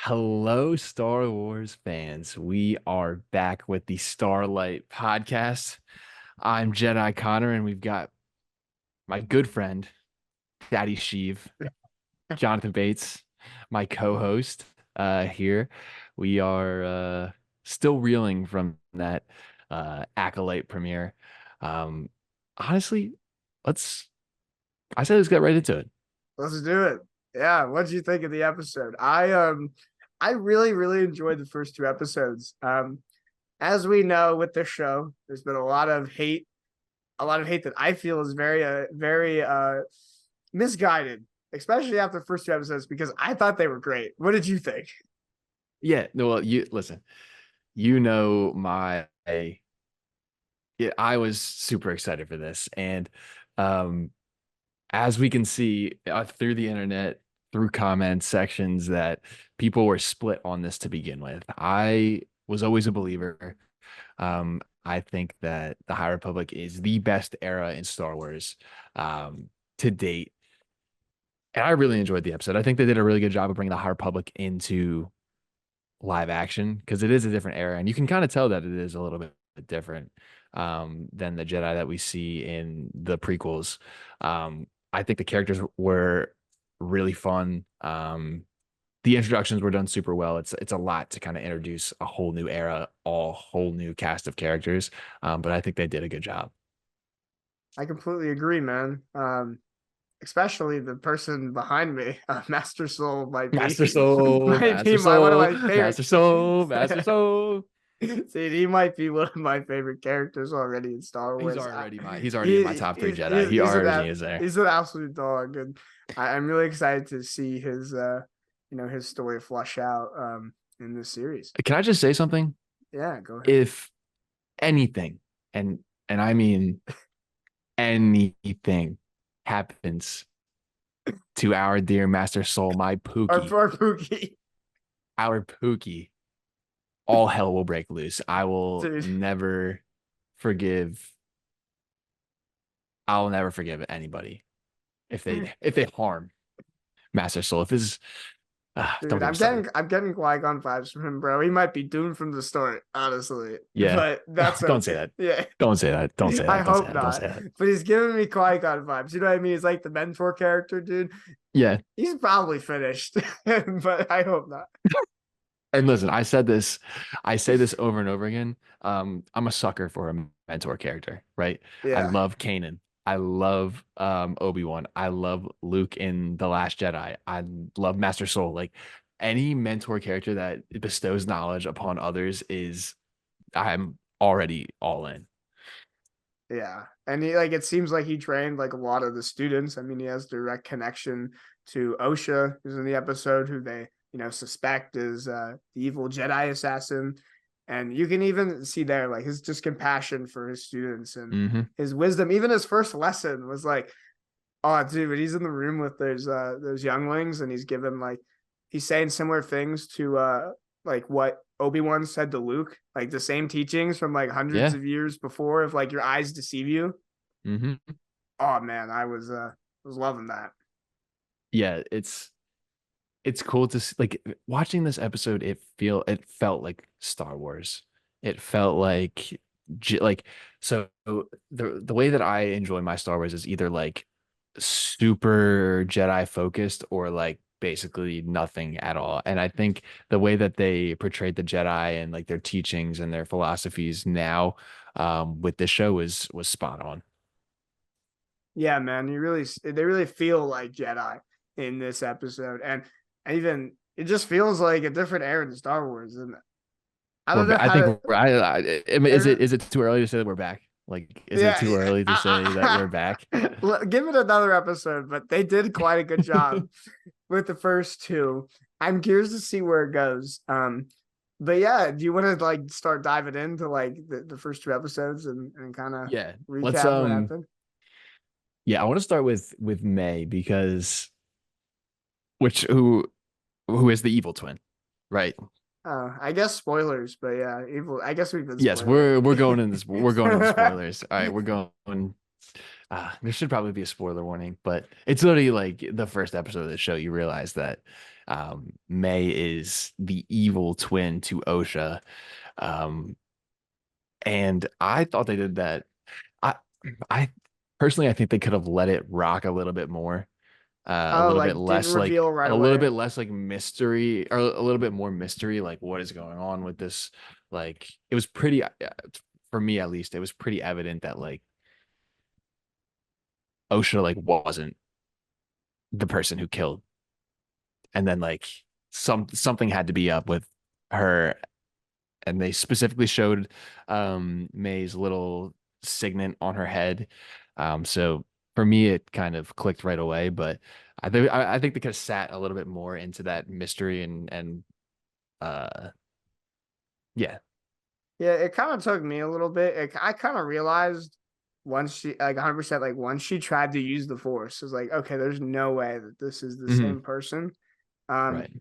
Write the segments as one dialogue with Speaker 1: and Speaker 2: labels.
Speaker 1: Hello, Star Wars fans. We are back with the Starlight Podcast. I'm Jedi.Connor, and we've got my good friend, Daddy Sheev, Jonathan Bates, my co-host here. We are still reeling from that Acolyte premiere. Um, honestly, let's I said let's get right into it.
Speaker 2: Let's do it. Yeah, what did you think of the episode? I really enjoyed the first two episodes. As we know with this show, there's been a lot of hate that I feel is very misguided, especially after the first two episodes because I thought they were great. What did you think?
Speaker 1: Yeah, no, well, you listen, you know yeah, I was super excited for this. And um, as we can see through the internet, through comment sections, that people were split on this to begin with. I was always a believer. I think that the High Republic is the best era in Star Wars to date. And I really enjoyed the episode. I think they did a really good job of bringing the High Republic into live action because it is a different era. And you can kind of tell that it is a little bit different than the Jedi that we see in the prequels. I think the characters were really fun. The introductions were done super well. It's a lot to kind of introduce a whole new era, a whole new cast of characters. But I think they did a good job.
Speaker 2: I completely agree, man. Especially the person behind me, Master Soul might be
Speaker 1: Master Soul,
Speaker 2: might
Speaker 1: Master
Speaker 2: be one of my
Speaker 1: Soul,
Speaker 2: favorite.
Speaker 1: Master Soul, Master Soul.
Speaker 2: See, he might be one of my favorite characters already in Star
Speaker 1: He's
Speaker 2: Wars.
Speaker 1: already in my top three Jedi. He already is there.
Speaker 2: He's an absolute dog, and I'm really excited to see his his story flush out in this series.
Speaker 1: Can I just say something?
Speaker 2: Yeah, go ahead.
Speaker 1: If anything, and I mean anything happens to our dear Master Soul, my Pookie,
Speaker 2: Our Pookie,
Speaker 1: our Pookie, all hell will break loose. I will
Speaker 2: dude.
Speaker 1: never forgive. I'll never forgive anybody if they harm Master Soul. If this don't
Speaker 2: Dude,
Speaker 1: get me started.
Speaker 2: I'm getting Qui-Gon vibes from him, bro. He might be doomed from the start, honestly.
Speaker 1: Yeah.
Speaker 2: But that's
Speaker 1: Don't say
Speaker 2: okay.
Speaker 1: that.
Speaker 2: Yeah.
Speaker 1: Don't say that. Don't say
Speaker 2: I
Speaker 1: that. Don't say
Speaker 2: hope
Speaker 1: that. Don't
Speaker 2: not.
Speaker 1: say that.
Speaker 2: But he's giving me Qui-Gon vibes. You know what I mean? He's like the mentor character, dude.
Speaker 1: Yeah.
Speaker 2: He's probably finished, but I hope not.
Speaker 1: And listen, I say this over and over again. I'm a sucker for a mentor character, right? I
Speaker 2: Yeah.
Speaker 1: love Kanan. I love Obi-Wan. I love Luke in The Last Jedi. I love Master Soul. Like any mentor character that bestows knowledge upon others I'm already all in.
Speaker 2: Yeah. And he like it seems like he trained like a lot of the students. I mean, he has direct connection to Osha, who's in the episode, who they, suspect is the evil Jedi assassin. And you can even see there like his just compassion for his students and
Speaker 1: Mm-hmm.
Speaker 2: his wisdom. Even his first lesson was like, oh dude, when he's in the room with those younglings and he's saying similar things to like what Obi-Wan said to Luke, like the same teachings from like hundreds
Speaker 1: Yeah.
Speaker 2: of years before of like your eyes deceive you.
Speaker 1: Mm-hmm.
Speaker 2: Oh man, I was loving that.
Speaker 1: Yeah, it's cool to see, like watching this episode. It felt like Star Wars. It felt like like so the way that I enjoy my Star Wars is either like super Jedi focused or like basically nothing at all. And I think the way that they portrayed the Jedi and like their teachings and their philosophies now with this show was spot on.
Speaker 2: Yeah, man, they really feel like Jedi in this episode, and even it just feels like a different era in Star Wars. And I don't know
Speaker 1: I
Speaker 2: how
Speaker 1: think
Speaker 2: to.
Speaker 1: I mean, is it too early to say that we're back? Like, is it
Speaker 2: Yeah,
Speaker 1: too early to say that we're back?
Speaker 2: give it another episode, but they did quite a good job with the first two. I'm curious to see where it goes. But yeah, do you want to like start diving into like the first two episodes and kind of
Speaker 1: Yeah. Let's
Speaker 2: recap what happened?
Speaker 1: yeah, I want to start with May because which who is the evil twin, right?
Speaker 2: I guess spoilers, but yeah, evil. I guess we've been
Speaker 1: Yes,
Speaker 2: spoiling.
Speaker 1: we're going in this we're going into spoilers. All right, we're going There should probably be a spoiler warning, but it's literally like the first episode of the show. You realize that May is the evil twin to Osha, um, and I thought they did that. I, I personally, I think they could have let it rock a little bit more, a
Speaker 2: Oh,
Speaker 1: little bit
Speaker 2: like didn't
Speaker 1: less like
Speaker 2: reveal right
Speaker 1: a little
Speaker 2: away.
Speaker 1: bit less like mystery, or a little bit more mystery, like what is going on with this. Like it was pretty, for me at least, it was pretty evident that like Osha like wasn't the person who killed, and then like something had to be up with her, and they specifically showed May's little signet on her head. So for me it kind of clicked right away, but I think they could have sat a little bit more into that mystery, and uh yeah.
Speaker 2: Yeah, it kind of took me a little bit. I kind of realized once she like 100% like once she tried to use the force, it was like, okay, there's no way that this is the
Speaker 1: Mhm.
Speaker 2: same person. Um,
Speaker 1: Right.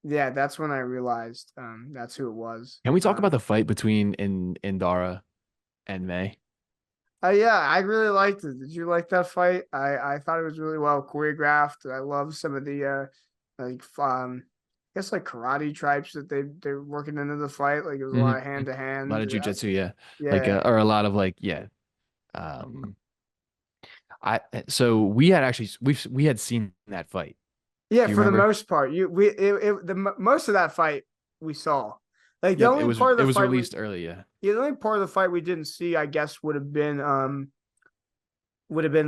Speaker 2: yeah, that's when I realized that's who it was.
Speaker 1: Can we talk about the fight between Indara and May?
Speaker 2: Yeah, I really liked it. Did you like that fight? I thought it was really well choreographed. I love some of the like I guess like karate tribes that they're working into the fight. Like it was a
Speaker 1: Mhm.
Speaker 2: lot of hand to
Speaker 1: A lot
Speaker 2: hand.
Speaker 1: of jujitsu, yeah. Like
Speaker 2: Yeah.
Speaker 1: or a lot of like, yeah. Um I so we had actually we had seen that fight.
Speaker 2: Yeah,
Speaker 1: Do you
Speaker 2: for the
Speaker 1: remember?
Speaker 2: most part, most of that fight we saw. Like the
Speaker 1: Yep,
Speaker 2: only part of
Speaker 1: it
Speaker 2: the
Speaker 1: was
Speaker 2: fight we
Speaker 1: released early, yeah.
Speaker 2: yeah, the only part of the fight we didn't see, I guess, would have been the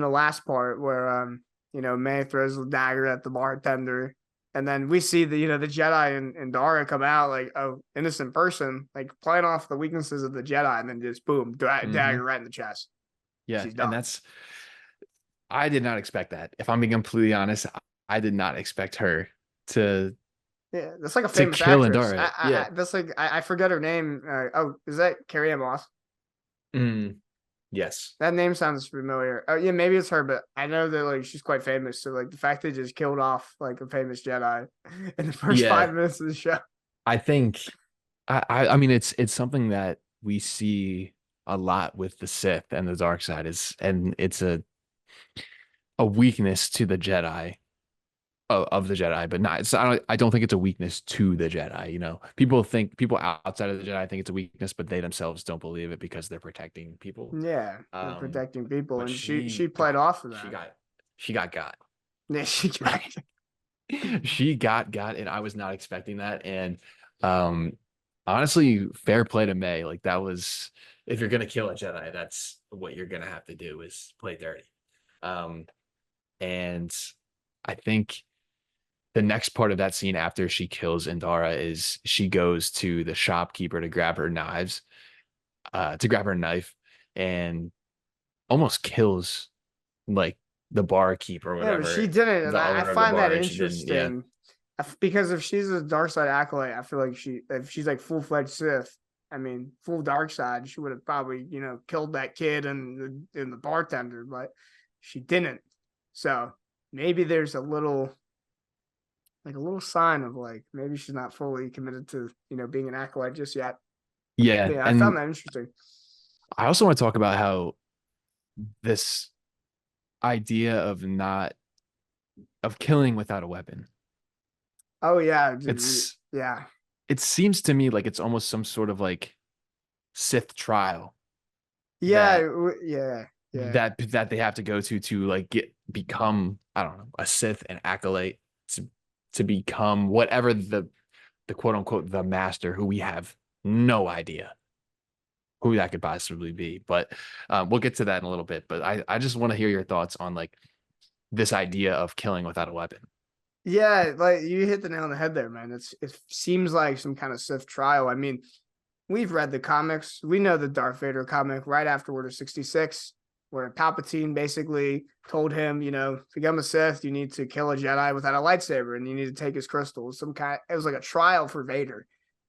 Speaker 2: last part where May throws the dagger at the bartender, and then we see the Jedi and Dara come out like innocent person, like playing off the weaknesses of the Jedi, and then just boom,
Speaker 1: Hmm.
Speaker 2: dagger right in the chest.
Speaker 1: Yeah,
Speaker 2: She's
Speaker 1: and
Speaker 2: done.
Speaker 1: that's I did not expect that. If I'm being completely honest, I did not expect her to
Speaker 2: Yeah, that's like a
Speaker 1: to
Speaker 2: famous
Speaker 1: kill
Speaker 2: actress.
Speaker 1: Indara. Yeah.
Speaker 2: That's like I forget her name. Is that Carrie Ann Moss?
Speaker 1: Mm, yes.
Speaker 2: That name sounds familiar. Oh yeah, maybe it's her, but I know that like she's quite famous. So like the fact they just killed off like a famous Jedi in the first
Speaker 1: Yeah.
Speaker 2: 5 minutes of the show.
Speaker 1: I think I mean it's something that we see a lot with the Sith and the dark side, is, and it's a weakness to the Jedi, of the Jedi, but not. It's, I don't think it's a weakness to the Jedi. People outside of the Jedi think it's a weakness, but they themselves don't believe it because they're protecting people.
Speaker 2: Yeah, they're
Speaker 1: Um,
Speaker 2: protecting people,
Speaker 1: but
Speaker 2: and she played off of that.
Speaker 1: she got
Speaker 2: Yeah, she
Speaker 1: got, and I was not expecting that. And um, honestly, fair play to May. Like that was, if you're gonna kill a Jedi, that's what you're gonna have to do, is play dirty. Um, and I think the next part of that scene after she kills Indara is she goes to the shopkeeper to grab her knives, to grab her knife, and almost kills like the barkeep or
Speaker 2: yeah, but she
Speaker 1: whatever,
Speaker 2: didn't, and
Speaker 1: the
Speaker 2: I
Speaker 1: owner of the
Speaker 2: find that
Speaker 1: bar, and she didn't. Yeah.
Speaker 2: interesting because if she's a dark side acolyte, I feel like if she's like full fledged Sith, I mean full dark side, she would have probably killed that kid and the bartender, but she didn't. So maybe there's a little sign of like maybe she's not fully committed to being an acolyte just yet.
Speaker 1: Yeah.
Speaker 2: Yeah, I found
Speaker 1: And
Speaker 2: that interesting.
Speaker 1: I also want to talk about how this idea of killing without a weapon.
Speaker 2: Oh yeah,
Speaker 1: It's
Speaker 2: yeah,
Speaker 1: it seems to me like it's almost some sort of like Sith trial
Speaker 2: yeah,
Speaker 1: that
Speaker 2: yeah, yeah.
Speaker 1: that they have to go to like become, I don't know, a Sith, an acolyte, to become whatever the quote unquote the master, who we have no idea who that could possibly be. But we'll get to that in a little bit. But I just want to hear your thoughts on like this idea of killing without a weapon.
Speaker 2: Yeah, like you hit the nail on the head there, man. It seems like some kind of Sith trial. I mean, we've read the comics. We know the Darth Vader comic right after Order 66, where Palpatine basically told him, to become a Sith, you need to kill a Jedi without a lightsaber, and you need to take his crystal. It was like a trial for Vader.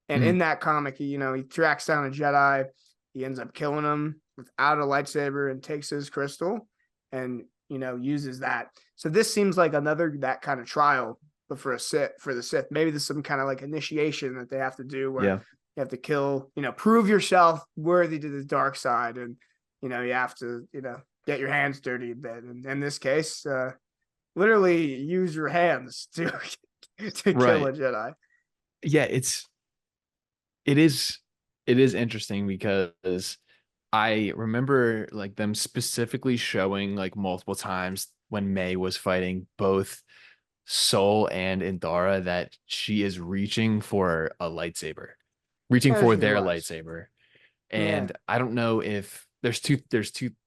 Speaker 2: And
Speaker 1: Mm-hmm.
Speaker 2: in that comic, he tracks down a Jedi. He ends up killing him without a lightsaber and takes his crystal and uses that. So this seems like another that kind of trial, but for the Sith. Maybe there's some kind of like initiation that they have to do where
Speaker 1: Yeah.
Speaker 2: you have to kill, prove yourself worthy to the dark side, and you have to, get your hands dirty a bit. And in this case, literally use your hands to kill
Speaker 1: Right.
Speaker 2: a Jedi.
Speaker 1: Yeah, it is it is interesting because I remember like them specifically showing like multiple times when May was fighting both Soul and Indara that she is reaching for a lightsaber, reaching
Speaker 2: Yeah,
Speaker 1: for
Speaker 2: she
Speaker 1: their
Speaker 2: was.
Speaker 1: lightsaber.
Speaker 2: Yeah.
Speaker 1: And I don't know if there's two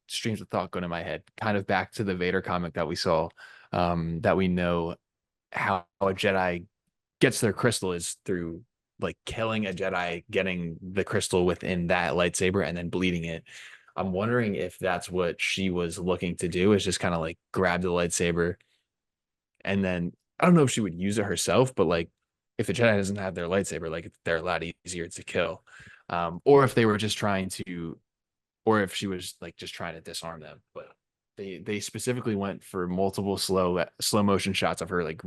Speaker 1: streams of thought going in my head, kind of back to the Vader comic that we saw, that we know how a Jedi gets their crystal is through like killing a Jedi, getting the crystal within that lightsaber and then bleeding it. I'm wondering if that's what she was looking to do, is just kind of like grab the lightsaber and then I don't know if she would use it herself, but like if the Jedi doesn't have their lightsaber, like they're a lot easier to kill. Or if they were just trying to, or if she was like just trying to disarm them. But they specifically went for multiple slow motion shots of her like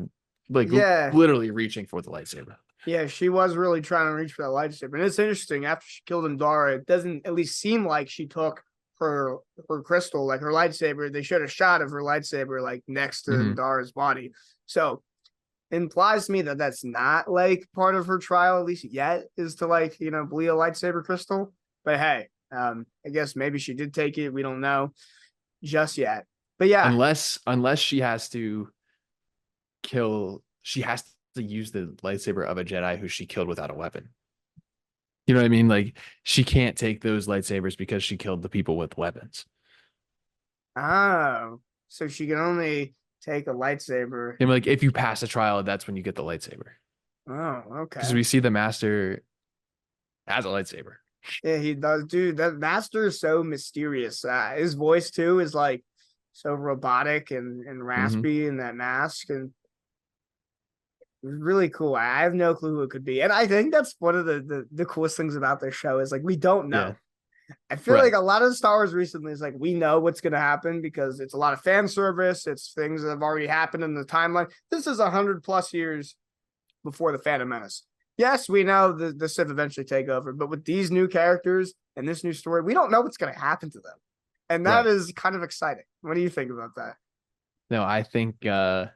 Speaker 2: Yeah.
Speaker 1: literally reaching for the lightsaber.
Speaker 2: Yeah, she was really trying to reach for that lightsaber. And it's interesting, after she killed Indara, it doesn't at least seem like she took her crystal, like her lightsaber. They showed a shot of her lightsaber like next to
Speaker 1: Mm-hmm.
Speaker 2: Indara's body. So it implies to me that that's not like part of her trial, at least yet, is to like, bleed a lightsaber crystal. But hey, I guess maybe she did take it. We don't know just yet. But yeah,
Speaker 1: Unless she has to use the lightsaber of a Jedi who she killed without a weapon. You know what I mean? Like she can't take those lightsabers because she killed the people with weapons.
Speaker 2: oh, so she can only take a lightsaber.
Speaker 1: And like if you pass a trial, that's when you get the lightsaber.
Speaker 2: Oh,
Speaker 1: Because
Speaker 2: okay.
Speaker 1: we see the master has a lightsaber.
Speaker 2: Yeah, he does, dude. That master is so mysterious. His voice too is like so robotic and
Speaker 1: Mm-hmm.
Speaker 2: raspy in that mask, and really cool. I have no clue who it could be, and I think that's one of the coolest things about this show is like we don't
Speaker 1: Yeah.
Speaker 2: know. I feel like
Speaker 1: Right.
Speaker 2: a lot of Star Wars recently is like we know what's going to happen because it's a lot of fan service. It's things that have already happened in the timeline. This is 100+ years before the Phantom Menace. Yes, we know the Sith eventually take over, but with these new characters and this new story, we don't know what's going to happen to them, and that
Speaker 1: Right.
Speaker 2: is kind of exciting. What do you think about that?
Speaker 1: No, I think that's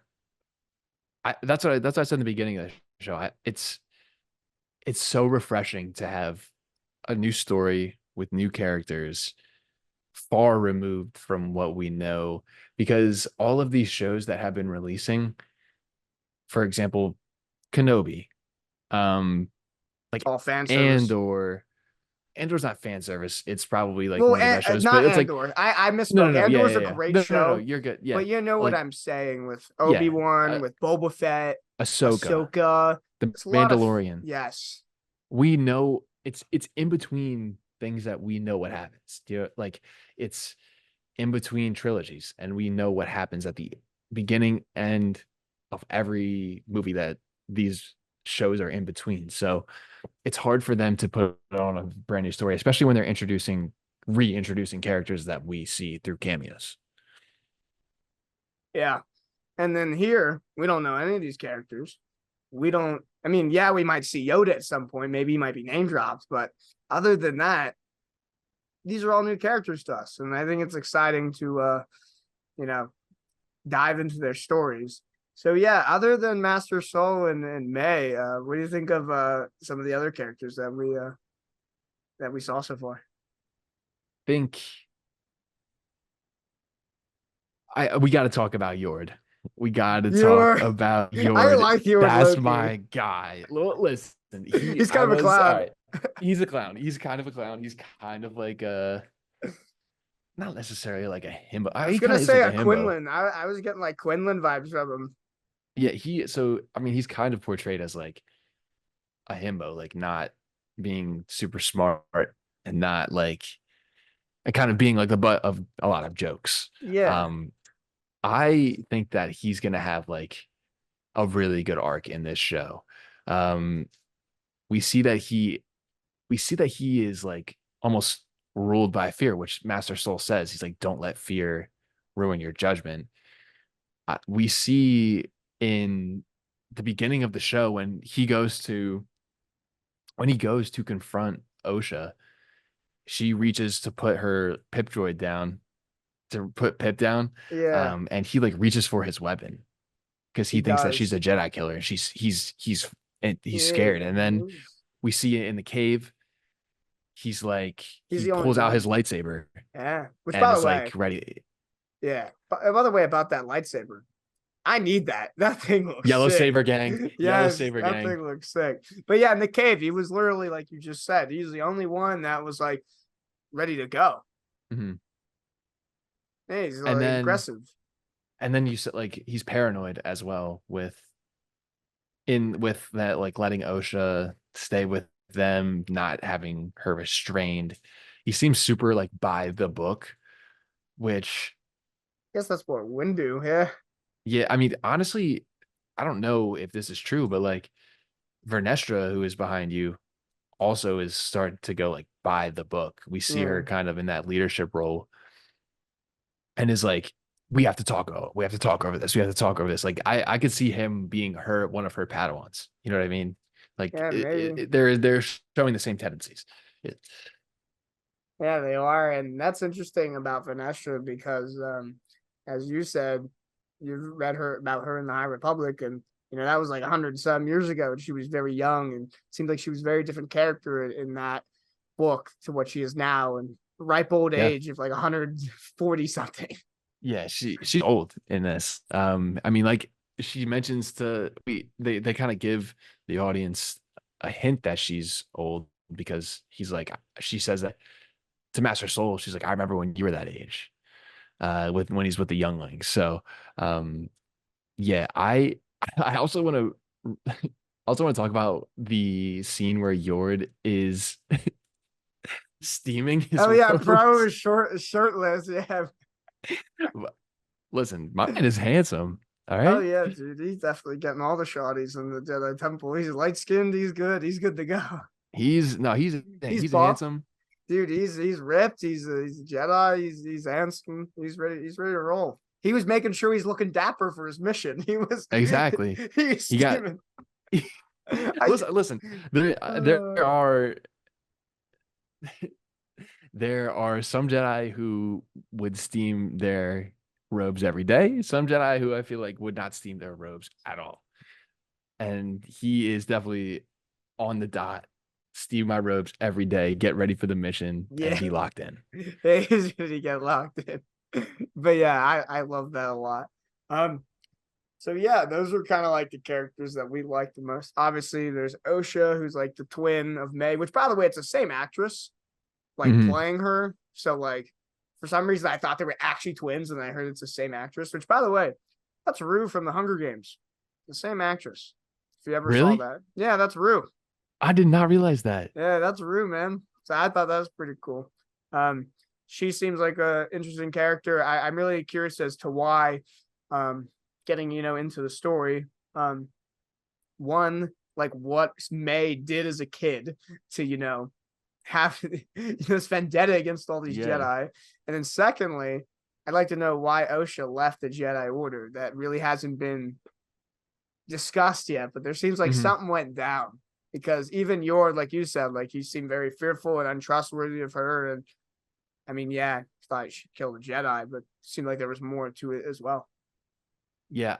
Speaker 1: what I said in the beginning of the show. It's so refreshing to have a new story with new characters far removed from what we know, because all of these shows that have been releasing, for example, Kenobi, um,
Speaker 2: It's
Speaker 1: like
Speaker 2: all fan service.
Speaker 1: Andor's not fan service. It's probably like
Speaker 2: Well,
Speaker 1: one of the best shows, but
Speaker 2: not
Speaker 1: it's like
Speaker 2: Andor. I
Speaker 1: no, no,
Speaker 2: misspoke.
Speaker 1: no, yeah,
Speaker 2: Andor's
Speaker 1: yeah,
Speaker 2: a
Speaker 1: yeah.
Speaker 2: great
Speaker 1: No,
Speaker 2: show,
Speaker 1: you're good. Yeah,
Speaker 2: but you know what
Speaker 1: like
Speaker 2: I'm saying with
Speaker 1: yeah,
Speaker 2: Obi-Wan, with Boba Fett,
Speaker 1: Ahsoka,
Speaker 2: Ahsoka.
Speaker 1: the
Speaker 2: It's a lot of
Speaker 1: Mandalorian.
Speaker 2: yes.
Speaker 1: We know it's in between things that we know what happens. Like it's in between trilogies, and we know what happens at the beginning end of every movie that these shows are in between. So it's hard for them to put on a brand new story, especially when they're reintroducing characters that we see through cameos.
Speaker 2: Yeah. And then here, we don't know any of these characters. We don't, I mean, yeah, we might see Yoda at some point. Maybe he might be name dropped, but other than that, these are all new characters to us. And I think it's exciting to, you know, dive into their stories. So yeah, other than Master Soul and May, what do you think of some of the other characters that we saw so far?
Speaker 1: Think I we got to talk about Yord. We got to talk
Speaker 2: You're,
Speaker 1: about
Speaker 2: I
Speaker 1: Yord.
Speaker 2: like you and
Speaker 1: That's
Speaker 2: Loki.
Speaker 1: my guy. Listen,
Speaker 2: He's
Speaker 1: I
Speaker 2: kind of a
Speaker 1: was all
Speaker 2: clown.
Speaker 1: right. He's a clown. He's kind of a clown. He's kind of like a not necessarily like a himbo.
Speaker 2: I was
Speaker 1: He kind
Speaker 2: gonna
Speaker 1: of is
Speaker 2: say
Speaker 1: like
Speaker 2: a
Speaker 1: a himbo.
Speaker 2: Quinlan. I was getting like Quinlan vibes from him.
Speaker 1: Yeah, so I mean he's kind of portrayed as like a himbo, like not being super smart and not like and kind of being like the butt of a lot of jokes.
Speaker 2: Yeah.
Speaker 1: Um, I think that he's gonna have like a really good arc in this show. Um, we see that he is like almost ruled by fear, which Master Soul says. He's like, don't let fear ruin your judgment. We see in the beginning of the show when he goes to confront Osha, she reaches to put her pip droid down, to put Pip down.
Speaker 2: Yeah,
Speaker 1: And he like reaches for his weapon because
Speaker 2: he
Speaker 1: he thinks that she's
Speaker 2: does.
Speaker 1: a Jedi killer, and he's scared.
Speaker 2: Yeah,
Speaker 1: And then we see it in the cave. He's like
Speaker 2: he's
Speaker 1: he
Speaker 2: the only
Speaker 1: pulls out
Speaker 2: one.
Speaker 1: his lightsaber
Speaker 2: Yeah. Which,
Speaker 1: and
Speaker 2: by the
Speaker 1: is
Speaker 2: way,
Speaker 1: like ready.
Speaker 2: yeah. By the way, about that lightsaber, I need that. That thing looks
Speaker 1: Yellow
Speaker 2: sick.
Speaker 1: Saber gang, Yellow
Speaker 2: Yes,
Speaker 1: Saber
Speaker 2: that
Speaker 1: gang.
Speaker 2: thing looks sick. But yeah, in the cave, he was literally like you just said. He's the only one that was like ready to go.
Speaker 1: Mhm.
Speaker 2: Yeah, he's
Speaker 1: And
Speaker 2: like
Speaker 1: then
Speaker 2: aggressive.
Speaker 1: you said like he's paranoid as well with that, like letting Osha stay with them, not having her restrained. He seems super like by the book, which
Speaker 2: I guess that's what Windu. Yeah,
Speaker 1: yeah, I mean honestly, I don't know if this is true, but like Vernestra, who is behind you, also is starting to go like by the book. We see her
Speaker 2: yeah,
Speaker 1: kind of in that leadership role and is like, we have to talk. Oh, we have to talk over this. We have to talk over this. Like I could see him being one of her Padawans. You know what I mean? Like
Speaker 2: yeah. Maybe.
Speaker 1: they're showing the same tendencies. It-
Speaker 2: Yeah, they are, and that's interesting about Vanessa because, as you said, you read her about her in the High Republic, and that was like 100 some years ago, and she was very young, and it seemed like she was a very different character in that book to what she is now, and ripe old
Speaker 1: yeah,
Speaker 2: age of like 140 something.
Speaker 1: yeah. She's old in this. I mean, like she mentions they kind of give the audience a hint that she's old because she says that to Master Soul. She's like, I remember when you were that age. With when he's with the younglings. So um yeah, I also want to talk about the scene where Yord is steaming his
Speaker 2: Oh yeah, bro
Speaker 1: robes.
Speaker 2: was shirtless. Yeah.
Speaker 1: Listen, my man is handsome. All
Speaker 2: Oh
Speaker 1: right.
Speaker 2: yeah, dude, he's definitely getting all the shotties in the Jedi Temple. He's light skinned. He's good. He's good to go.
Speaker 1: He's no,
Speaker 2: He's
Speaker 1: he's
Speaker 2: buff.
Speaker 1: handsome.
Speaker 2: Dude, he's ripped. He's a Jedi. He's handsome. He's ready to roll. He was making sure he's looking dapper for his mission. He was
Speaker 1: Exactly.
Speaker 2: he's
Speaker 1: He got
Speaker 2: steaming. I
Speaker 1: listen. There
Speaker 2: uh,
Speaker 1: are there are some Jedi who would steam their robes every day. Some Jedi who I feel like would not steam their robes at all. And he is definitely on the dot. Steam my robes every day, get ready for the mission, and
Speaker 2: yeah,
Speaker 1: be locked in.
Speaker 2: he's gonna get locked in. But yeah, I love that a lot. Um, so yeah, those are kind of like the characters that we like the most. Obviously, there's Osha, who's like the twin of May, which by the way, it's the same actress like
Speaker 1: Mm-hmm.
Speaker 2: playing her. So like for some reason I thought they were actually twins, and I heard it's the same actress, which by the way, that's Rue from the Hunger Games. The same actress. If you ever saw
Speaker 1: Really?
Speaker 2: that. Yeah, that's Rue.
Speaker 1: I did not realize that.
Speaker 2: Yeah, that's Rue, man. So I thought that was pretty cool. Um, she seems like a interesting character. I'm really curious as to why getting, into the story. One, like what May did as a kid to, have this vendetta against all these
Speaker 1: Yeah.
Speaker 2: Jedi. And then secondly, I'd like to know why Osha left the Jedi Order. That really hasn't been discussed yet, but there seems like
Speaker 1: Mm-hmm.
Speaker 2: something went down because even Yord, like you said, like he seemed very fearful and untrustworthy of her. And I mean, yeah, thought she killed a Jedi, but it seemed like there was more to it as well.
Speaker 1: Yeah,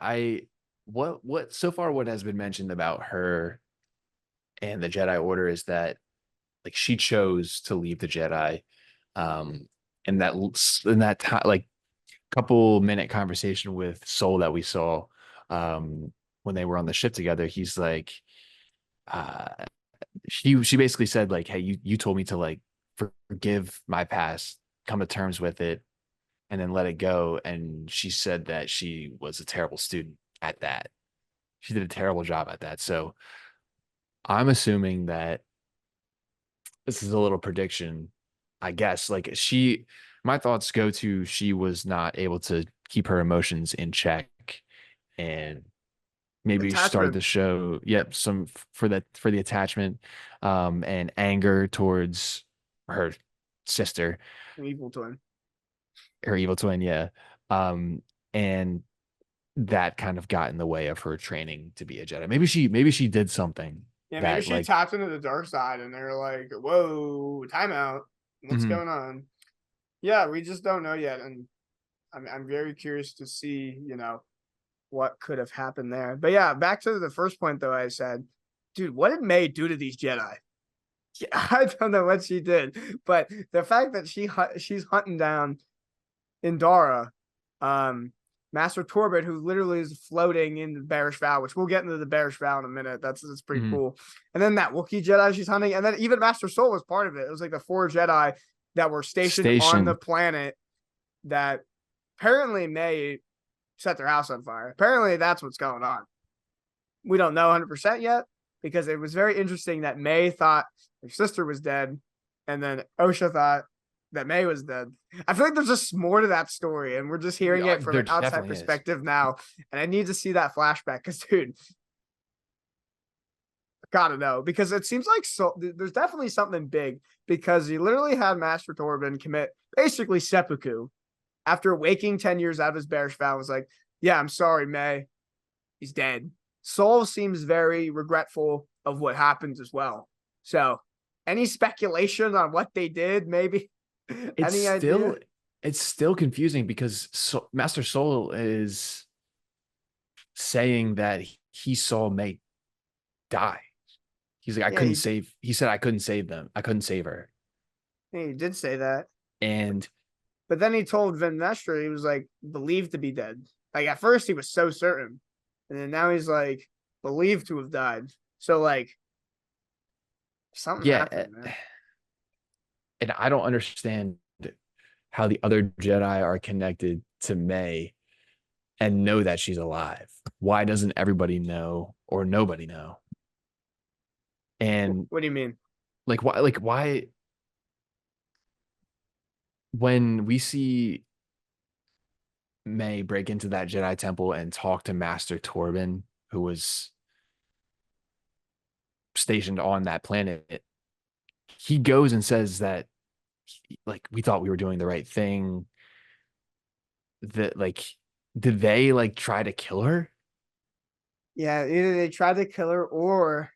Speaker 1: what so far what has been mentioned about her and the Jedi Order is that like she chose to leave the Jedi. Um and that time like couple minute conversation with Soul that we saw when they were on the ship together, he's like uh she basically said like, hey, you told me to like forgive my past, come to terms with it, and then let it go. And she said that she was a terrible student at that. She did a terrible job at that. So I'm assuming that this is a little prediction, I guess. Like my thoughts go to she was not able to keep her emotions in check and maybe started
Speaker 2: Attachment,
Speaker 1: to show some for the attachment and anger towards her sister,
Speaker 2: evil twin.
Speaker 1: her evil twin, yeah. um and that kind of got in the way of her training to be a Jedi. Maybe she did something
Speaker 2: Yeah, maybe
Speaker 1: that
Speaker 2: she
Speaker 1: like
Speaker 2: tapped into the dark side and they're like, whoa, timeout. What's
Speaker 1: mhm,
Speaker 2: going on? Yeah, we just don't know yet. And I'm very curious to see, what could have happened there. But yeah, back to the first point though, I said, dude, what did May do to these Jedi? Yeah, I don't know what she did, but the fact that she's hunting down Indara, um, Master Torbit, who literally is floating in the Barash Vow, which we'll get into the Barash Vow in a minute. That's pretty cool. And then that Wookiee Jedi she's hunting, and then even Master Soul was part of it. It was like the 4 Jedi that were stationed on the planet that apparently May set their house on fire. Apparently that's what's going on. We don't know 100% yet, because it was very interesting that May thought her sister was dead, and then Osha thought that May was dead. I feel like there's just more to that story, and we're just hearing it from an outside perspective now. And I need to see that flashback because, dude, I gotta know, because it seems like there's definitely something big, because he literally had Master Torben commit basically seppuku after waking 10 years out of his Barash Vow. Was like, yeah, I'm sorry, May. He's dead. Soul seems very regretful of what happened as well. So, any speculation on what they did? Maybe.
Speaker 1: It's still confusing, because Master Soul is saying that he saw May die. He's like, he said, I couldn't save them. I couldn't save her.
Speaker 2: Yeah, he did say that.
Speaker 1: But
Speaker 2: then he told Vin Mestra he was like believed to be dead. Like at first he was so certain. And then now he's like believed to have died. So like something happened, man.
Speaker 1: And I don't understand how the other Jedi are connected to May and know that she's alive. Why doesn't everybody know, or nobody know? And
Speaker 2: what do you mean?
Speaker 1: Why when we see May break into that Jedi temple and talk to Master Torben, who was stationed on that planet, he goes and says that we thought we were doing the right thing. That did they try to kill her?
Speaker 2: Yeah, either they tried to kill her, or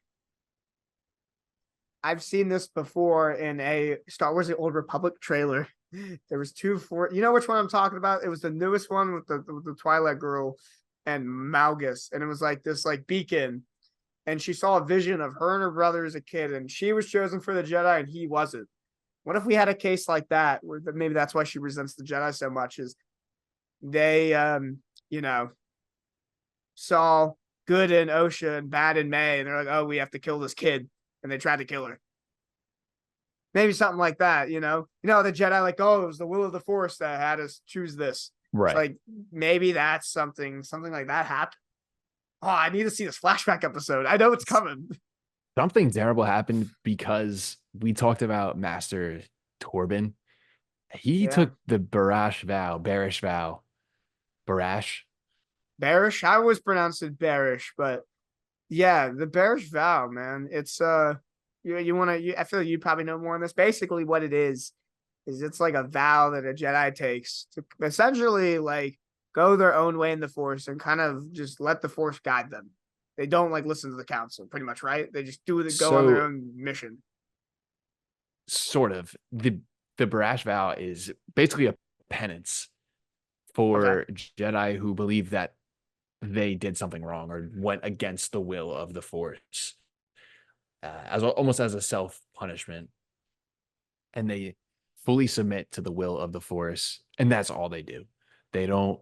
Speaker 2: I've seen this before in a Star Wars: The Old Republic trailer. There was 2 4. You know which one I'm talking about? It was the newest one with the Twilight girl and Malgus, and it was like this beacon, and she saw a vision of her and her brother as a kid, and she was chosen for the Jedi and he wasn't. What if we had a case like that, where maybe that's why she resents the Jedi so much, is they saw good in Osha and bad in May, and they're like, oh, we have to kill this kid, and they tried to kill her. Maybe something like that, the Jedi oh, it was the will of the Force that had us choose this.
Speaker 1: Right.
Speaker 2: Maybe that's something like that happened. Oh, I need to see this flashback episode. I know it's coming.
Speaker 1: Something terrible happened, because we talked about Master Torben. He took the Barash Vow. Barash.
Speaker 2: I always pronounced it Barash, but yeah, the Barash Vow, man. It's you want to? I feel like you probably know more on this. Basically, what it is it's like a vow that a Jedi takes to essentially go their own way in the Force and kind of just let the Force guide them. They don't listen to the Council, pretty much, right? They just go on their own mission.
Speaker 1: Sort of. The Barash Vow is basically a penance for Jedi who believe that they did something wrong or went against the will of the Force, almost as a self-punishment, and they fully submit to the will of the Force, and that's all they do. They don't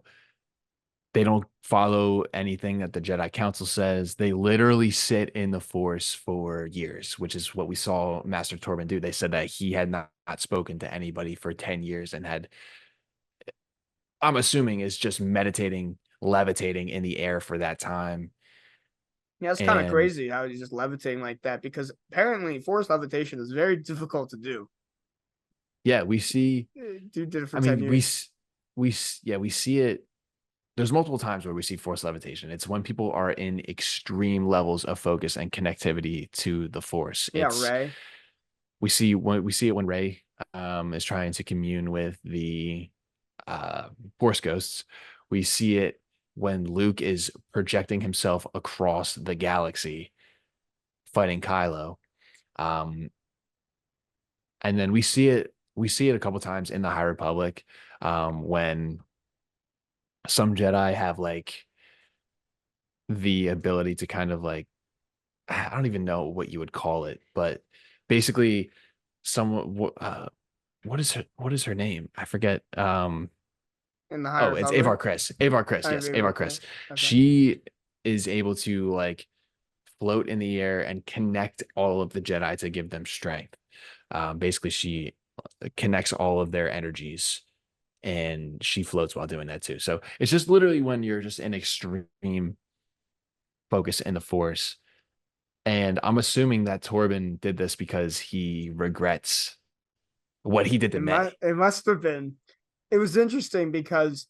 Speaker 1: follow anything that the Jedi Council says. They literally sit in the Force for years, which is what we saw Master Torben do. They said that he had not spoken to anybody for 10 years and had, I'm assuming, is just meditating, levitating in the air for that time.
Speaker 2: Yeah, it's kind of crazy how he's just levitating like that, because apparently Force levitation is very difficult to do.
Speaker 1: Yeah, we see.
Speaker 2: Dude did it for 10 years.
Speaker 1: We see it. There's multiple times where we see Force levitation. It's when people are in extreme levels of focus and connectivity to the Force.
Speaker 2: Yeah, Rey.
Speaker 1: We see it when Rey is trying to commune with the Force ghosts. We see it when Luke is projecting himself across the galaxy, fighting Kylo. And then we see it a couple times in the High Republic when some Jedi have like the ability to kind of like, I don't even know what you would call it, but basically someone what is her name? I forget.
Speaker 2: In the High
Speaker 1: Oh, it's Avar
Speaker 2: Republic.
Speaker 1: Chris. Avar Chris,
Speaker 2: I
Speaker 1: yes,
Speaker 2: agree
Speaker 1: Avar
Speaker 2: with Chris.
Speaker 1: Chris.
Speaker 2: Okay.
Speaker 1: She is able to like float in the air and connect all of the Jedi to give them strength. Basically, she connects all of their energies and she floats while doing that too. So it's just literally when you're just in extreme focus in the Force. And I'm assuming that Torben did this because he regrets what he did to May.
Speaker 2: It must have been. It was interesting because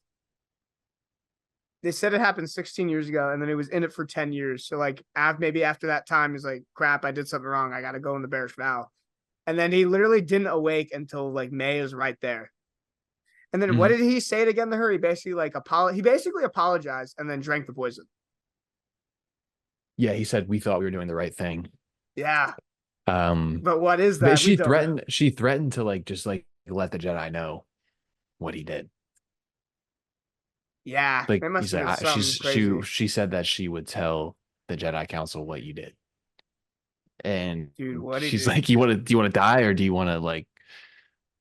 Speaker 2: they said it happened 16 years ago, and then he was in it for 10 years. So like, maybe after that time, he's like, "Crap, I did something wrong. I got to go in the Barash Vow." And then he literally didn't awake until like May is right there. And then what
Speaker 1: Mhm.
Speaker 2: did he say it again to her? He basically like he basically apologized and then drank the poison.
Speaker 1: Yeah, he said we thought we were doing the right thing.
Speaker 2: Yeah,
Speaker 1: Um,
Speaker 2: but what is
Speaker 1: but
Speaker 2: that? We don't know.
Speaker 1: she threatened to like just like let the Jedi know what he did.
Speaker 2: Yeah,
Speaker 1: Like
Speaker 2: it
Speaker 1: he
Speaker 2: must have
Speaker 1: said,
Speaker 2: been something crazy,
Speaker 1: she said that she would tell the Jedi Council what you did, and
Speaker 2: dude. What did
Speaker 1: she's
Speaker 2: he?
Speaker 1: like, do you want to die or do you want to like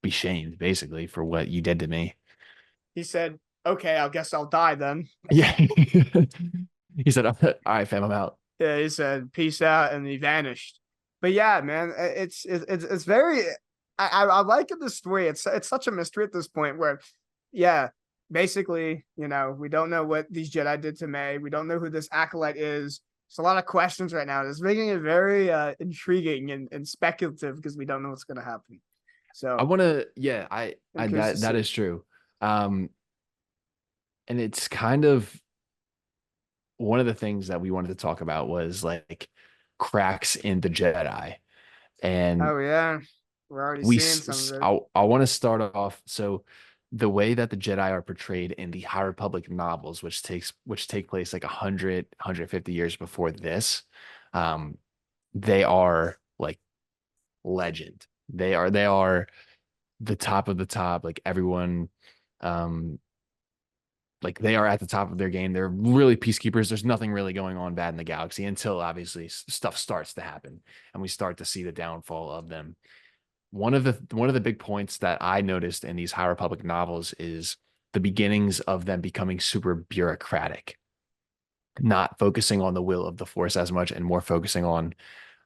Speaker 1: be shamed basically for what you did to me?
Speaker 2: He said, "Okay, I guess I'll die then."
Speaker 1: Yeah, he said, all right, fam, I'm out.
Speaker 2: Yeah, he said, "Peace out," and he vanished. But yeah, man, it's very. I like it this story. It's such a mystery at this point where, yeah, basically, we don't know what these Jedi did to May. We don't know who this acolyte is. There's a lot of questions right now. It's making it very intriguing and speculative because we don't know what's going to happen.
Speaker 1: I
Speaker 2: So
Speaker 1: want to, yeah,
Speaker 2: I'm curious to
Speaker 1: that
Speaker 2: see.
Speaker 1: is true. Um, and it's kind of one of the things that we wanted to talk about was like cracks in the Jedi. And
Speaker 2: Oh yeah, we're already
Speaker 1: we
Speaker 2: seeing some of it.
Speaker 1: I want to start off so the way that the Jedi are portrayed in the High Republic novels, which take place like 150 years before this, um, they are like legend. They are the top of the top. Like everyone, um, like they are at the top of their game. They're really peacekeepers. There's nothing really going on bad in the galaxy until obviously stuff starts to happen and we start to see the downfall of them. One of the big points that I noticed in these High Republic novels is the beginnings of them becoming super bureaucratic, not focusing on the will of the Force as much and more focusing on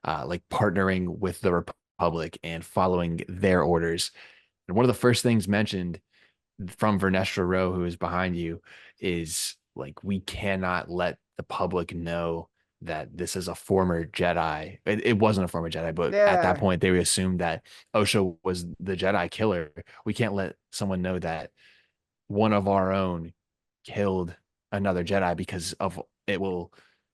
Speaker 1: like partnering with the Republic and following their orders. And one of the first things mentioned from Vernestra Rowe, who is behind you, is like we cannot let the public know that this is a former Jedi. It wasn't a former Jedi, but at that
Speaker 2: Yeah,
Speaker 1: point they assumed that Osha was the Jedi killer. We can't let someone know that one of our own killed another Jedi because of it will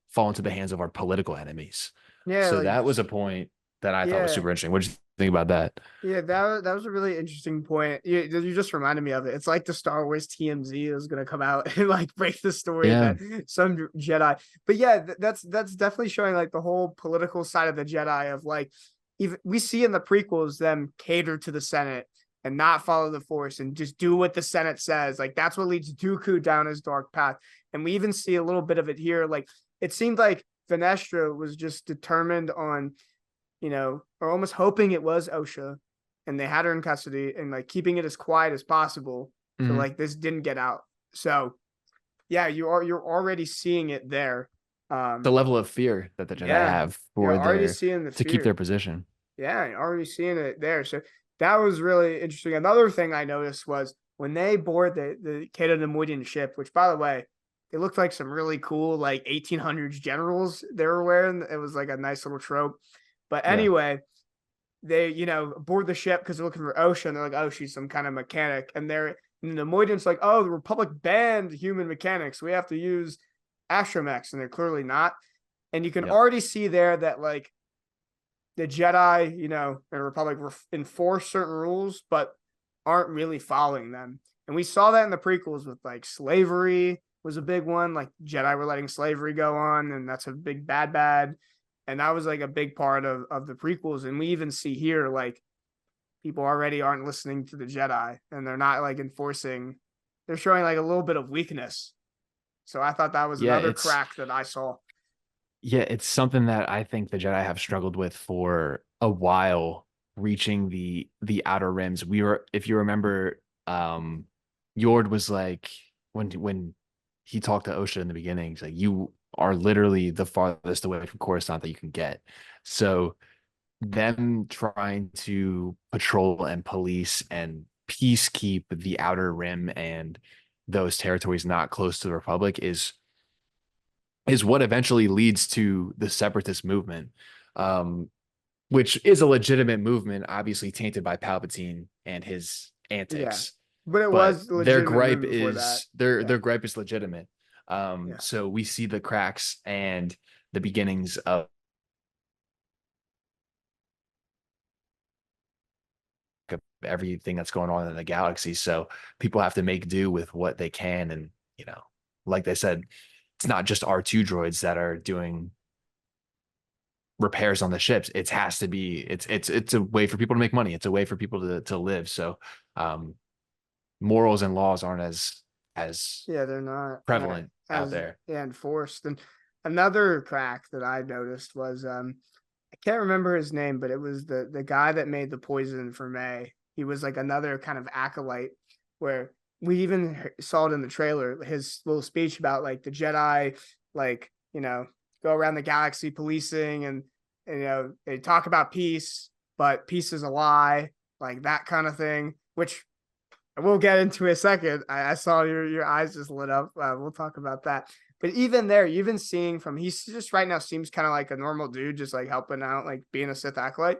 Speaker 1: fall into the hands of our political enemies.
Speaker 2: yeah,
Speaker 1: So
Speaker 2: like
Speaker 1: that was a point that I thought was
Speaker 2: yeah.
Speaker 1: super interesting. What did you think about that?
Speaker 2: Yeah, that was a really interesting point. You just reminded me of it. It's like the Star Wars TMZ is gonna come out and like break the story
Speaker 1: Yeah.
Speaker 2: that some Jedi. But yeah, that's definitely showing like the whole political side of the Jedi of like even we see in the prequels them cater to the Senate and not follow the Force and just do what the Senate says. Like that's what leads Dooku down his dark path. And we even see a little bit of it here. Like it seemed like Vanestra was just determined on, or almost hoping it was Osha and they had her in custody and like keeping it as quiet as possible so
Speaker 1: Mhm.
Speaker 2: like this didn't get out. So yeah, you're already seeing it there.
Speaker 1: The
Speaker 2: Um,
Speaker 1: level of fear that the Jedi
Speaker 2: yeah,
Speaker 1: have
Speaker 2: you're
Speaker 1: for
Speaker 2: already
Speaker 1: their
Speaker 2: seeing the
Speaker 1: to keep their
Speaker 2: fear.
Speaker 1: position.
Speaker 2: Yeah, you're already seeing it there. So that was really interesting. Another thing I noticed was when they board the Cato Nemoidian ship, which by the way, they looked like some really cool like 1800s generals they were wearing. It was like a nice little trope. But
Speaker 1: Yeah.
Speaker 2: anyway, they, board the ship because they're looking for Osha, and they're like, oh, she's some kind of mechanic. And the Moidens like, oh, the Republic banned human mechanics. We have to use astromechs, and they're clearly not. And you can
Speaker 1: Yep.
Speaker 2: already see there that like the Jedi, and the Republic enforce certain rules, but aren't really following them. And we saw that in the prequels with like slavery was a big one. Like Jedi were letting slavery go on, and that's a big bad. And that was like a big part of the prequels. And we even see here like people already aren't listening to the Jedi and they're not like enforcing they're showing like a little bit of weakness. So I thought that was
Speaker 1: Yeah,
Speaker 2: another
Speaker 1: it's
Speaker 2: crack that I saw.
Speaker 1: yeah, it's something that I think the Jedi have struggled with for a while, reaching the outer rims. We were, if you remember, Yord was like when he talked to Osha in the beginning, he's like, you are literally the farthest away from Coruscant that you can get. So them trying to patrol and police and peacekeep the outer rim and those territories not close to the Republic is what eventually leads to the separatist movement, um, which is a legitimate movement, obviously tainted by Palpatine and his
Speaker 2: Yeah.
Speaker 1: antics.
Speaker 2: But it
Speaker 1: But
Speaker 2: was a legitimate movement before that. Yeah.
Speaker 1: their gripe is legitimate.
Speaker 2: Yeah.
Speaker 1: So we see the cracks and the beginnings of everything that's going on in the galaxy. So people have to make do with what they can, and like they said, it's not just R2 droids that are doing repairs on the ships. It has to be it's a way for people to make money. It's a way for people to live. So um morals and laws aren't as
Speaker 2: Yeah, they're not
Speaker 1: prevalent out
Speaker 2: as
Speaker 1: there.
Speaker 2: enforced. And another crack that I noticed was I can't remember his name, but it was the guy that made the poison for May. He was like another kind of acolyte where we even saw it in the trailer, his little speech about like the Jedi, like, go around the galaxy policing and they talk about peace, but peace is a lie, like that kind of thing, which we'll get into a second. I saw your eyes just lit up. We'll talk about that. But even there, even seeing from he's just right now seems kind of like a normal dude, just like helping out, like being a Sith acolyte.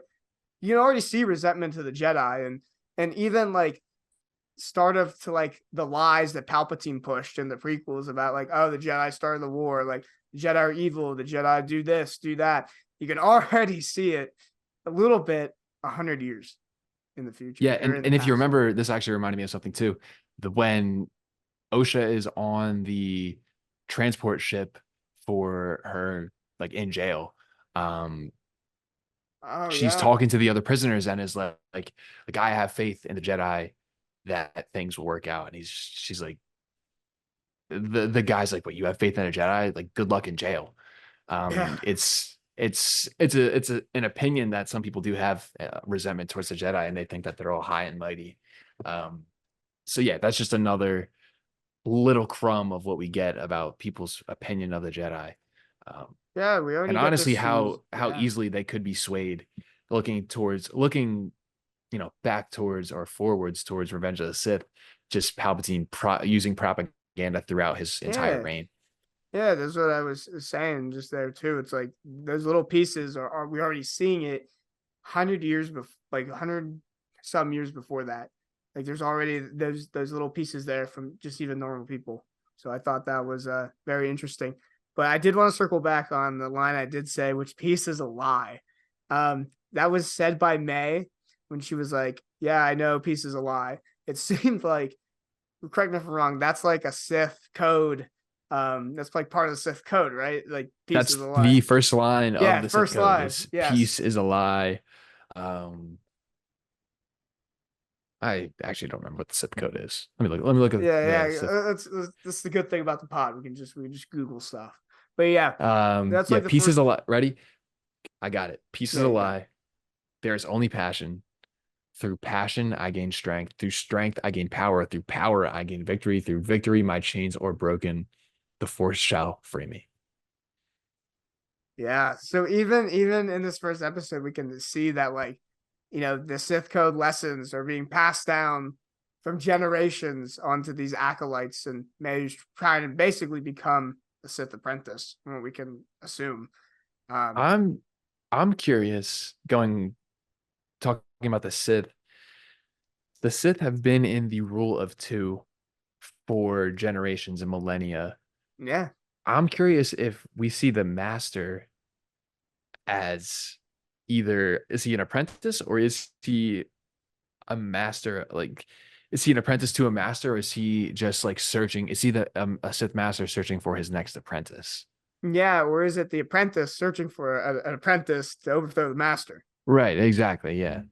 Speaker 2: You can already see resentment to the Jedi, and even like start of to like the lies that Palpatine pushed in the prequels about like, oh, the Jedi started the war, like the Jedi are evil, the Jedi do this, do that. You can already see it a little bit 100 years in the future
Speaker 1: Yeah,
Speaker 2: or in the
Speaker 1: and if you
Speaker 2: past.
Speaker 1: remember, this actually reminded me of something too. The when Osha is on the transport ship for her, like in jail, um,
Speaker 2: Oh
Speaker 1: she's
Speaker 2: yeah.
Speaker 1: talking to the other prisoners and is like I have faith in the Jedi that things will work out. And she's like, the guy's like, "What, you have faith in a Jedi? Like, good luck in jail."
Speaker 2: Yeah.
Speaker 1: An opinion that some people do have resentment towards the Jedi, and they think that they're all high and mighty. So yeah, that's just another little crumb of what we get about people's opinion of the Jedi. Um,
Speaker 2: Yeah, we
Speaker 1: and
Speaker 2: already get to
Speaker 1: honestly,
Speaker 2: see.
Speaker 1: how
Speaker 2: Yeah.
Speaker 1: easily they could be swayed, looking back towards or forwards towards Revenge of the Sith, just Palpatine using propaganda throughout his entire
Speaker 2: Yeah.
Speaker 1: reign.
Speaker 2: Yeah, that's what I was saying just there too. It's like those little pieces are we already seeing it 100 years before, like 100 some years before that. Like there's already those little pieces there from just even normal people. So I thought that was very interesting. But I did want to circle back on the line I did say, which peace is a lie. That was said by May when she was like, "Yeah, I know peace is a lie." It seemed like, correct me if I'm wrong, that's like a Sith code. That's like part of the Sith code, right? Like peace is
Speaker 1: That's
Speaker 2: a lie.
Speaker 1: the first line of
Speaker 2: Yeah,
Speaker 1: the Sith
Speaker 2: first
Speaker 1: Code
Speaker 2: line.
Speaker 1: is
Speaker 2: Yes.
Speaker 1: peace is a lie. Um, I actually don't remember what the Sith Code is. Let me look at
Speaker 2: Yeah,
Speaker 1: the
Speaker 2: yeah.
Speaker 1: Sith.
Speaker 2: That's the good thing about the pod. We can just Google stuff. But yeah, that's
Speaker 1: Yeah,
Speaker 2: like the
Speaker 1: peace is
Speaker 2: first.
Speaker 1: a lie. Ready? I got it. Peace is
Speaker 2: Yeah,
Speaker 1: a
Speaker 2: you got it.
Speaker 1: lie. There is only passion. Through passion, I gain strength. Through strength, I gain power. Through power, I gain victory. Through victory, my chains are broken. The force shall free me.
Speaker 2: Yeah. So even in this first episode, we can see that like, the Sith code lessons are being passed down from generations onto these acolytes, and May's trying to basically become a Sith apprentice, from what we can assume. Um,
Speaker 1: I'm I'm curious, talking about the Sith. The Sith have been in the rule of two for generations and millennia.
Speaker 2: yeah.
Speaker 1: I'm curious if we see the master as either, is he an apprentice or is he a master? Like, is he an apprentice to a master, or is he just like searching? Is he a Sith master searching for his next apprentice?
Speaker 2: Yeah, or is it the apprentice searching for an apprentice to overthrow the master?
Speaker 1: Right, exactly. Yeah.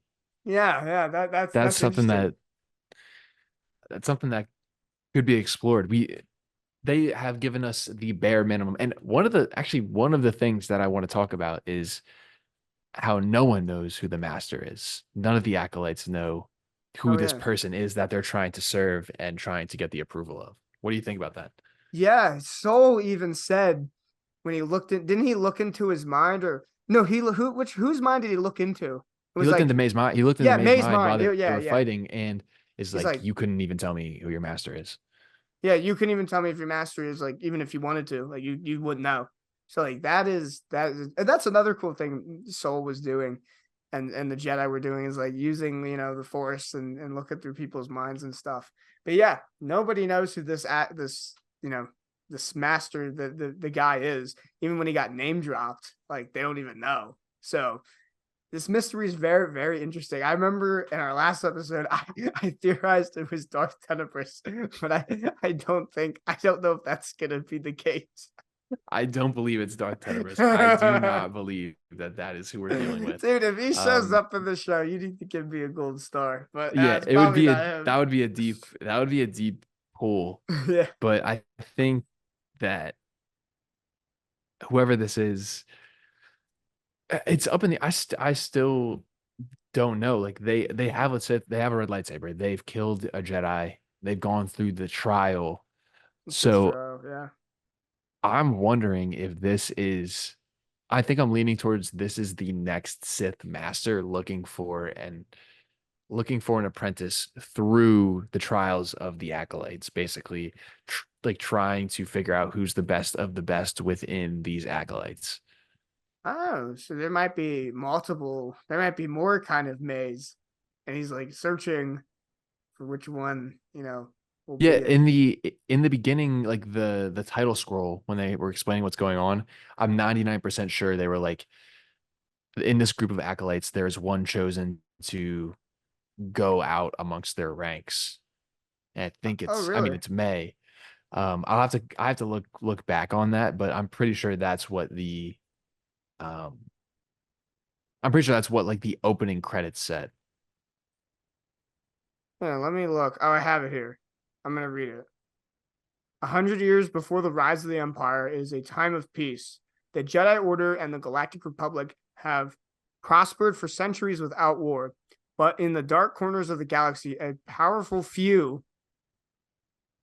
Speaker 2: Yeah, yeah, that's
Speaker 1: That's
Speaker 2: that's
Speaker 1: something
Speaker 2: interesting.
Speaker 1: that that's something that could be explored. They have given us the bare minimum. And one of the things that I want to talk about is how no one knows who the master is. None of the acolytes know who
Speaker 2: Oh
Speaker 1: this
Speaker 2: yeah.
Speaker 1: person is that they're trying to serve and trying to get the approval of. What do you think about that?
Speaker 2: Yeah, Soul even said when he looked in, didn't he look into his mind or no, whose mind did he look into? It
Speaker 1: He
Speaker 2: was
Speaker 1: looked
Speaker 2: like,
Speaker 1: into May's mind. He looked into
Speaker 2: yeah,
Speaker 1: May's
Speaker 2: May's
Speaker 1: mind while
Speaker 2: mind.
Speaker 1: they
Speaker 2: Yeah,
Speaker 1: were
Speaker 2: yeah.
Speaker 1: fighting, and is
Speaker 2: He's
Speaker 1: like,
Speaker 2: like,
Speaker 1: you couldn't even tell me who your master is.
Speaker 2: yeah, you couldn't even tell me if your master is like, even if you wanted to, like you wouldn't know. So like that's another cool thing Soul was doing and the Jedi were doing is like using, the Force and looking through people's minds and stuff. But yeah, nobody knows who this master, the guy is. Even when he got name dropped, like they don't even know. So this mystery is very, very interesting. I remember in our last episode, I theorized it was Darth Tenebris, but I don't know if that's gonna be the case.
Speaker 1: I don't believe it's Darth Tenebris. I do not believe that that is who we're dealing with.
Speaker 2: Dude, if he shows
Speaker 1: Um,
Speaker 2: up in the show, you need to give me a gold star. But
Speaker 1: yeah,
Speaker 2: it's
Speaker 1: it would
Speaker 2: probably
Speaker 1: be
Speaker 2: not him.
Speaker 1: that would be a deep pull.
Speaker 2: Yeah.
Speaker 1: But I think that whoever this is, it's up in the. I still don't know. Like they have they have a red lightsaber. They've killed a Jedi. They've gone through the trial.
Speaker 2: It's just
Speaker 1: So
Speaker 2: yeah.
Speaker 1: I'm wondering if this is. I think I'm leaning towards this is the next Sith master looking for an apprentice through the trials of the acolytes, basically like trying to figure out who's the best of the best within these acolytes.
Speaker 2: Oh, so there might be more kind of maze. And he's like searching for which one, will
Speaker 1: Yeah,
Speaker 2: be it.
Speaker 1: in the beginning, like the title scroll when they were explaining what's going on, I'm 99% sure they were like in this group of acolytes, there's one chosen to go out amongst their ranks. And I think
Speaker 2: Oh,
Speaker 1: I mean
Speaker 2: really?
Speaker 1: it's May. I have to look back on that, but um I'm pretty sure that's what like the opening credits said.
Speaker 2: Yeah, let me look. Oh, I have it here. I'm gonna read it. 100 years before the rise of the Empire is a time of peace. The Jedi Order and the Galactic Republic have prospered for centuries without war. But in the dark corners of the galaxy, a powerful few,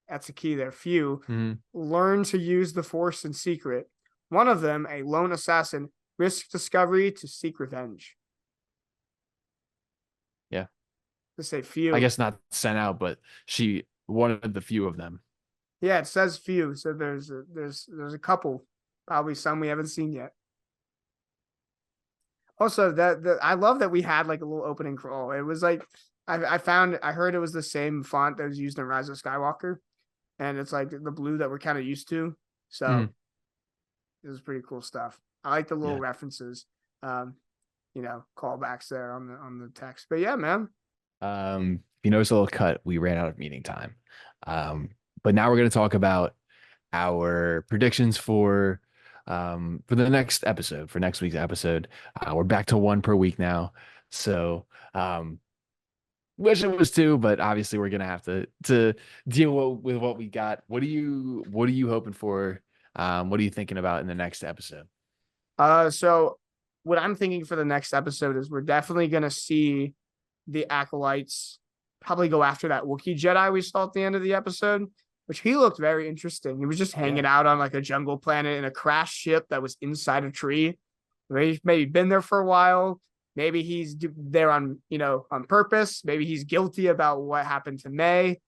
Speaker 2: that's the key there, few,
Speaker 1: Mhm.
Speaker 2: learn to use the Force in secret. One of them, a lone assassin, risks discovery to seek revenge.
Speaker 1: Yeah.
Speaker 2: To say
Speaker 1: I
Speaker 2: few.
Speaker 1: guess not sent out, but she one of the few of them.
Speaker 2: Yeah, it says few. So there's a couple, probably some we haven't seen yet. Also, that I love that we had like a little opening crawl. It was like I heard it was the same font that was used in Rise of Skywalker, and it's like the blue that we're kind of used to. So
Speaker 1: Mhm.
Speaker 2: it was pretty cool stuff. I like the little
Speaker 1: Yeah.
Speaker 2: references, callbacks there on the text. But yeah, man.
Speaker 1: If you notice a little cut, we ran out of meeting time. Um, but now we're going to talk about our predictions for the next episode, for next week's episode. We're back to one per week now. So wish it was two, but obviously we're gonna have to deal with what we got. What are you hoping for? What are you thinking about in the next episode?
Speaker 2: So what I'm thinking for the next episode is we're definitely gonna see the acolytes probably go after that Wookiee Jedi we saw at the end of the episode, which he looked very interesting. He was just
Speaker 1: Yeah.
Speaker 2: hanging out on like a jungle planet in a crashed ship that was inside a tree. Maybe been there for a while. Maybe he's there on purpose. Maybe he's guilty about what happened to May.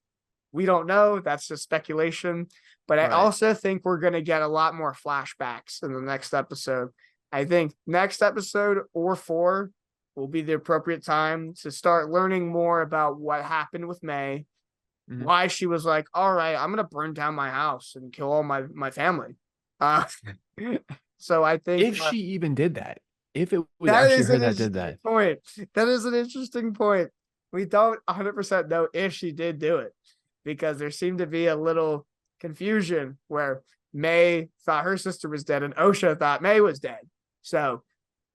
Speaker 2: We don't know. That's just speculation. But I
Speaker 1: Right.
Speaker 2: also think we're going to get a lot more flashbacks in the next episode. I think next episode or four will be the appropriate time to start learning more about what happened with May,
Speaker 1: Mhm.
Speaker 2: why she was like, all right, I'm going to burn down my house and kill all my family. Uh, so I think
Speaker 1: If she even did that, if it was
Speaker 2: that
Speaker 1: actually
Speaker 2: is
Speaker 1: her
Speaker 2: an
Speaker 1: that did
Speaker 2: interesting
Speaker 1: that.
Speaker 2: point. That is an interesting point. We don't 100% know if she did do it because there seemed to be a little confusion where May thought her sister was dead and Osha thought May was dead. So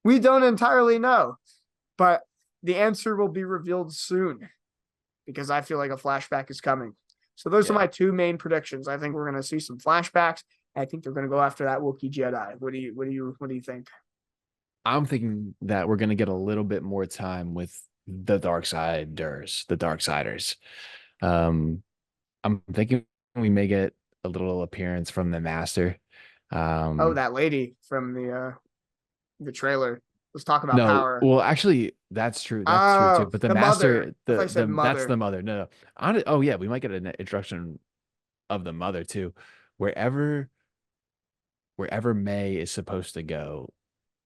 Speaker 2: we don't entirely know, but the answer will be revealed soon because I feel like a flashback is coming. So those are
Speaker 1: Yeah.
Speaker 2: my two main predictions. I think we're going to see some flashbacks. I think they're going to go after that Wookiee Jedi. What do you think?
Speaker 1: I'm thinking that we're gonna get a little bit more time with the Dark Siders. Um, I'm thinking we may get a little appearance from the Master.
Speaker 2: Oh,
Speaker 1: Um,
Speaker 2: that lady from the trailer. Let's talk about
Speaker 1: no,
Speaker 2: power.
Speaker 1: well, actually, that's true. That's true too.
Speaker 2: Oh,
Speaker 1: But the
Speaker 2: the mother.
Speaker 1: Master,
Speaker 2: I thought I said
Speaker 1: that's the
Speaker 2: mother.
Speaker 1: mother. No, no. Oh yeah, we might get an introduction of the mother too. Wherever wherever May is supposed to go,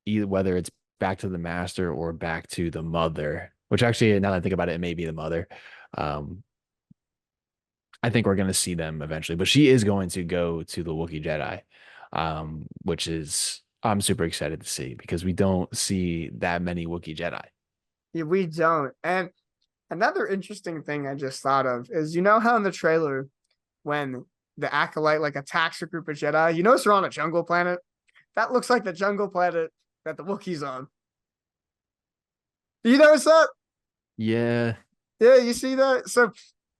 Speaker 1: either whether it's back to the Master or back to the mother, which actually, now that I think about it, it may be the mother. Um, I think we're going to see them eventually, but she is going to go to the Wookiee Jedi, which is I'm super excited to see because we don't see that many Wookiee Jedi.
Speaker 2: Yeah, we don't. And another interesting thing I just thought of is how in the trailer when the Acolyte like attacks a group of Jedi, you notice they're on a jungle planet? That looks like the jungle planet that the Wookiee's on. Do you notice that?
Speaker 1: Yeah,
Speaker 2: Yeah, you see that? So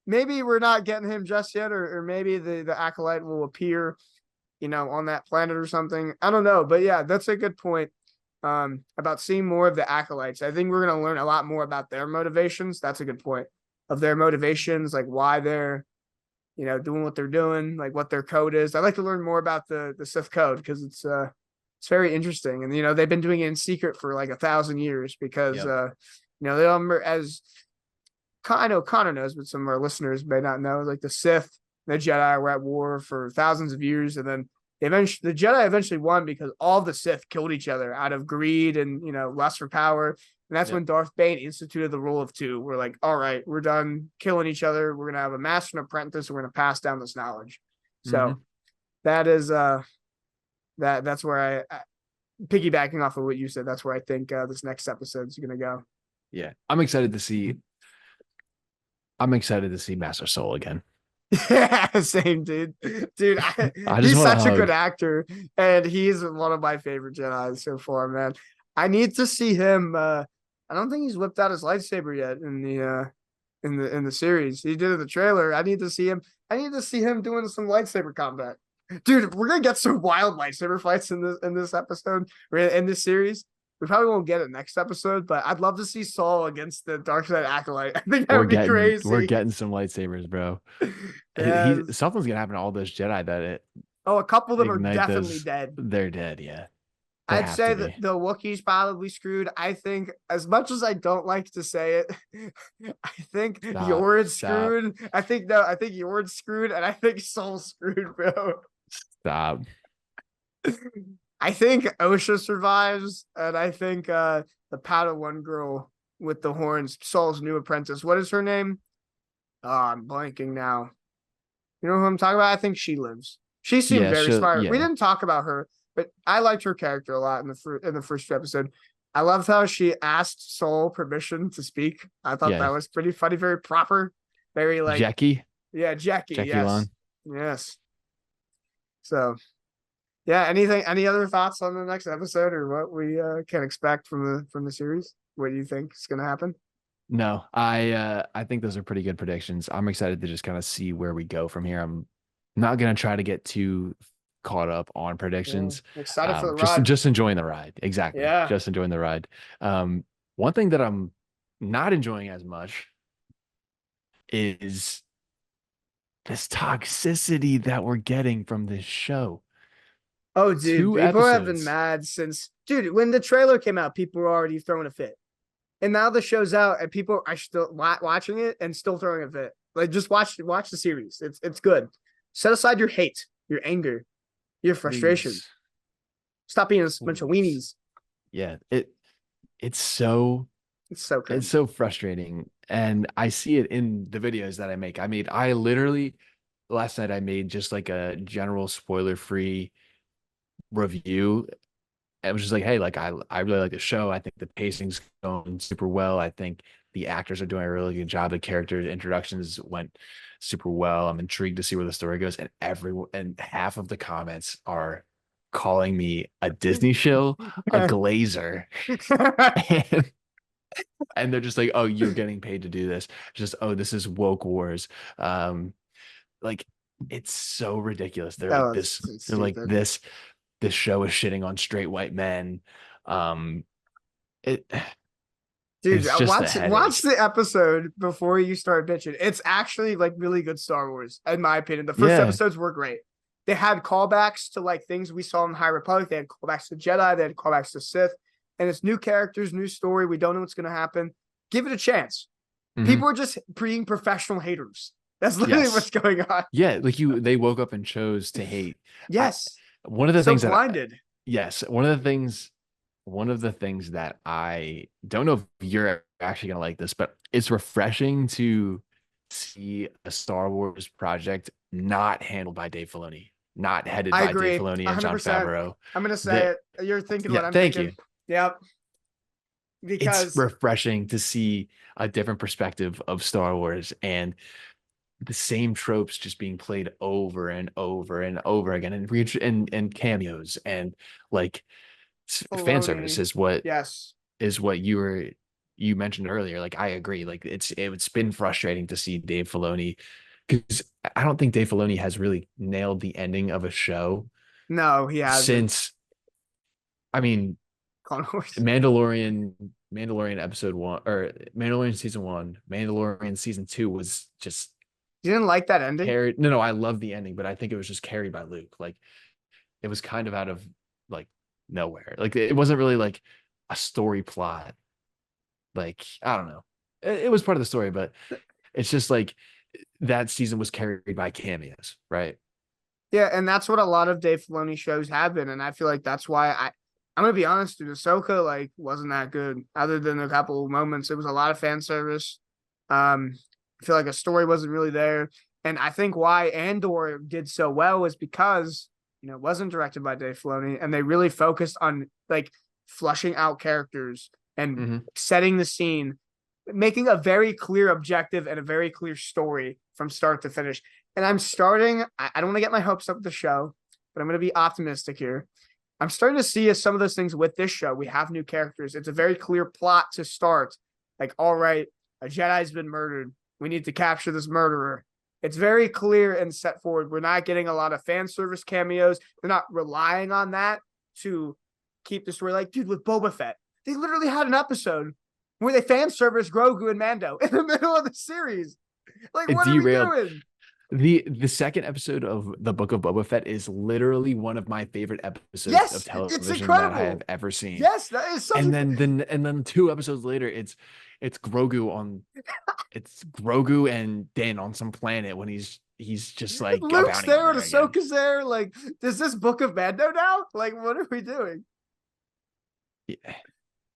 Speaker 2: maybe we're not getting him just yet, or maybe the Acolyte will appear, on that planet or something. I don't know. But yeah, that's a good point. About seeing more of the Acolytes. I think we're gonna learn a lot more about their motivations. That's a good point. Of their motivations, like why they're doing what they're doing, like what their code is. I'd like to learn more about the Sith Code because it's very interesting. And they've been doing it in secret for like 1,000 years because
Speaker 1: yep.
Speaker 2: they don't as I know Connor knows, but some of our listeners may not know. Like the Sith, the Jedi were at war for thousands of years, and then eventually the Jedi eventually won because all the Sith killed each other out of greed and lust for power. And that's
Speaker 1: Yep.
Speaker 2: when Darth Bane instituted the rule of two. We're like, all right, we're done killing each other. We're gonna have a master and apprentice. We're gonna pass down this knowledge. So
Speaker 1: Hmm.
Speaker 2: that is that's where I piggybacking off of what you said. That's where I think this next episode is gonna go.
Speaker 1: Yeah, I'm excited to see. I'm excited to see Master Soul again.
Speaker 2: Yeah, same dude. Dude,
Speaker 1: I just
Speaker 2: he's
Speaker 1: want a
Speaker 2: such a good
Speaker 1: hug.
Speaker 2: actor, and he's one of my favorite Jedi so far, man. I need to see him. I don't think he's whipped out his lightsaber yet in the series. He did in the trailer. I need to see him. I need to see him doing some lightsaber combat. Dude, we're gonna get some wild lightsaber fights in this episode, or in this series. We probably won't get it next episode, but I'd love to see Saul against the Dark Side Acolyte. I think that
Speaker 1: We're
Speaker 2: would be
Speaker 1: getting we're
Speaker 2: crazy.
Speaker 1: getting some lightsabers, bro. He
Speaker 2: Yes.
Speaker 1: something's gonna happen to all those Jedi that
Speaker 2: Oh, a couple of them are
Speaker 1: ignite
Speaker 2: definitely
Speaker 1: those.
Speaker 2: dead.
Speaker 1: They're dead. Yeah, they
Speaker 2: I'd
Speaker 1: have to
Speaker 2: say that
Speaker 1: be.
Speaker 2: the Wookiees probably screwed. I think, as much as I don't like to say it, I think
Speaker 1: Stop.
Speaker 2: Yord's
Speaker 1: Stop.
Speaker 2: screwed. I think no, I think Yord's screwed, and I think Soul's screwed, bro.
Speaker 1: Stop.
Speaker 2: I think OSHA survives, and I think the Padawan girl with the horns, Soul's new apprentice. What is her name? Oh, I'm blanking now. You know who I'm talking about? I think she lives. She seemed
Speaker 1: Yeah.
Speaker 2: very
Speaker 1: Should.
Speaker 2: smart. We
Speaker 1: Yeah.
Speaker 2: didn't talk about her, but I liked her character a lot in the first episode. I loved how she asked Soul permission to speak. I thought
Speaker 1: Yeah.
Speaker 2: that was pretty funny, very proper, very like
Speaker 1: Jackie.
Speaker 2: yeah, Jackie.
Speaker 1: Jackie
Speaker 2: Yes,
Speaker 1: Long.
Speaker 2: yes. So yeah, any other thoughts on the next episode or what we can expect from the series? What do you think is going to happen?
Speaker 1: No, I think those are pretty good predictions. I'm excited to just kind of see where we go from here. I'm not gonna try to get too caught up on
Speaker 2: Yeah,
Speaker 1: predictions.
Speaker 2: excited for the
Speaker 1: Just
Speaker 2: ride.
Speaker 1: just enjoying the ride. Exactly.
Speaker 2: Yeah.
Speaker 1: Just enjoying the ride. One thing that I'm not enjoying as much is this toxicity that we're getting from this show.
Speaker 2: Oh, dude,
Speaker 1: Two
Speaker 2: people have been
Speaker 1: episodes.
Speaker 2: mad since, dude, when the trailer came out, people were already throwing a fit. And now the show's out and people are still watching it and still throwing a fit. Like, just watch the series. It's good. Set aside your hate, your anger, your frustration.
Speaker 1: Please.
Speaker 2: Stop being a bunch of
Speaker 1: Please.
Speaker 2: weenies.
Speaker 1: Yeah, it's so
Speaker 2: It's so
Speaker 1: it's
Speaker 2: cringe.
Speaker 1: so frustrating. And I see it in the videos that I make. I literally last night I made just like a general spoiler-free review. It was just like, hey, like I really like the show. I think the pacing's going super well. I think the actors are doing a really good job. The character introductions went super well. I'm intrigued to see where the story goes. And everyone and half of the comments are calling me a Disney shill, a glazer, and they're just like, oh, you're getting paid to do this. Just, oh, this is woke wars. like it's so ridiculous. They're like
Speaker 2: Oh,
Speaker 1: this.
Speaker 2: it's
Speaker 1: They're like
Speaker 2: stupid.
Speaker 1: this show is shitting on straight white men. It
Speaker 2: Dude,
Speaker 1: it's just a
Speaker 2: watch
Speaker 1: headache.
Speaker 2: the episode before you start bitching. It's actually like really good Star Wars, in my opinion. The first
Speaker 1: Yeah.
Speaker 2: episodes were great. They had callbacks to like things we saw in High Republic. They had callbacks to Jedi. They had callbacks to Sith. And it's new characters, new story. We don't know what's going to happen. Give it a chance.
Speaker 1: Mhm.
Speaker 2: People are just being professional haters. That's literally what's
Speaker 1: Yes.
Speaker 2: going on.
Speaker 1: Yeah. Like they woke up and chose to hate. I
Speaker 2: Yes.
Speaker 1: one of the
Speaker 2: So
Speaker 1: things that
Speaker 2: blinded.
Speaker 1: yes, one of the things that I don't know if you're actually gonna like this, but it's refreshing to see a Star Wars project not handled by Dave Filoni, not headed
Speaker 2: I
Speaker 1: by Dave
Speaker 2: agree.
Speaker 1: Filoni and Jon
Speaker 2: 100%.
Speaker 1: Favreau.
Speaker 2: I'm going to say
Speaker 1: That
Speaker 2: it. You're thinking
Speaker 1: yeah,
Speaker 2: what I'm
Speaker 1: thank you.
Speaker 2: thinking. Yep.
Speaker 1: It's
Speaker 2: Because
Speaker 1: refreshing to see a different perspective of Star Wars and the same tropes just being played over and over and over again and cameos and like fan service
Speaker 2: Filoni.
Speaker 1: is what
Speaker 2: Yes.
Speaker 1: you mentioned earlier. Like I agree. Like it's been frustrating to see Dave Filoni because I don't think Dave Filoni has really nailed the ending of a show
Speaker 2: No, he hasn't.
Speaker 1: since I mean
Speaker 2: Clone Wars.
Speaker 1: Mandalorian episode 1 or Mandalorian season 1, Mandalorian season 2 was just
Speaker 2: You didn't like that ending?
Speaker 1: carried. No, I love the ending, but I think it was just carried by Luke. Like it was kind of out of like nowhere. Like it wasn't really like a story plot. Like I don't know. It was part of the story, but it's just like that season was carried by cameos, right?
Speaker 2: Yeah, and that's what a lot of Dave Filoni shows have been, and I feel like that's why I'm gonna be honest, dude. Ahsoka like wasn't that good, other than a couple of moments. It was a lot of fan service. I feel like a story wasn't really there, and I think why Andor did so well is because it wasn't directed by Dave Filoni, and they really focused on like flushing out characters and
Speaker 1: Mm-hmm.
Speaker 2: setting the scene, making a very clear objective and a very clear story from start to finish. And I don't want to get my hopes up with the show, but I'm going to be optimistic here. I'm starting to see some of those things with this show. We have new characters. It's a very clear plot to start. Like, all right, a Jedi's been murdered. We need to capture this murderer. It's very clear and set forward. We're not getting a lot of fan service cameos. They're not relying on that to keep the story. Like, dude, with Boba Fett, they literally had an episode where they fan service Grogu and Mando in the middle of the series. Like,
Speaker 1: It
Speaker 2: what are we
Speaker 1: derailed.
Speaker 2: doing?
Speaker 1: The second episode of the Book of Boba Fett is literally one of my favorite episodes
Speaker 2: Yes,
Speaker 1: of
Speaker 2: it's
Speaker 1: television that I
Speaker 2: incredible.
Speaker 1: have ever seen.
Speaker 2: Yes, that is such
Speaker 1: And then 2 episodes later, it's Grogu and Din on some planet when he's just like a
Speaker 2: Luke's
Speaker 1: bounty
Speaker 2: there and
Speaker 1: hunter again.
Speaker 2: Ahsoka's there. Like, is this Book of Mando now? Like, what are we doing?
Speaker 1: Yeah.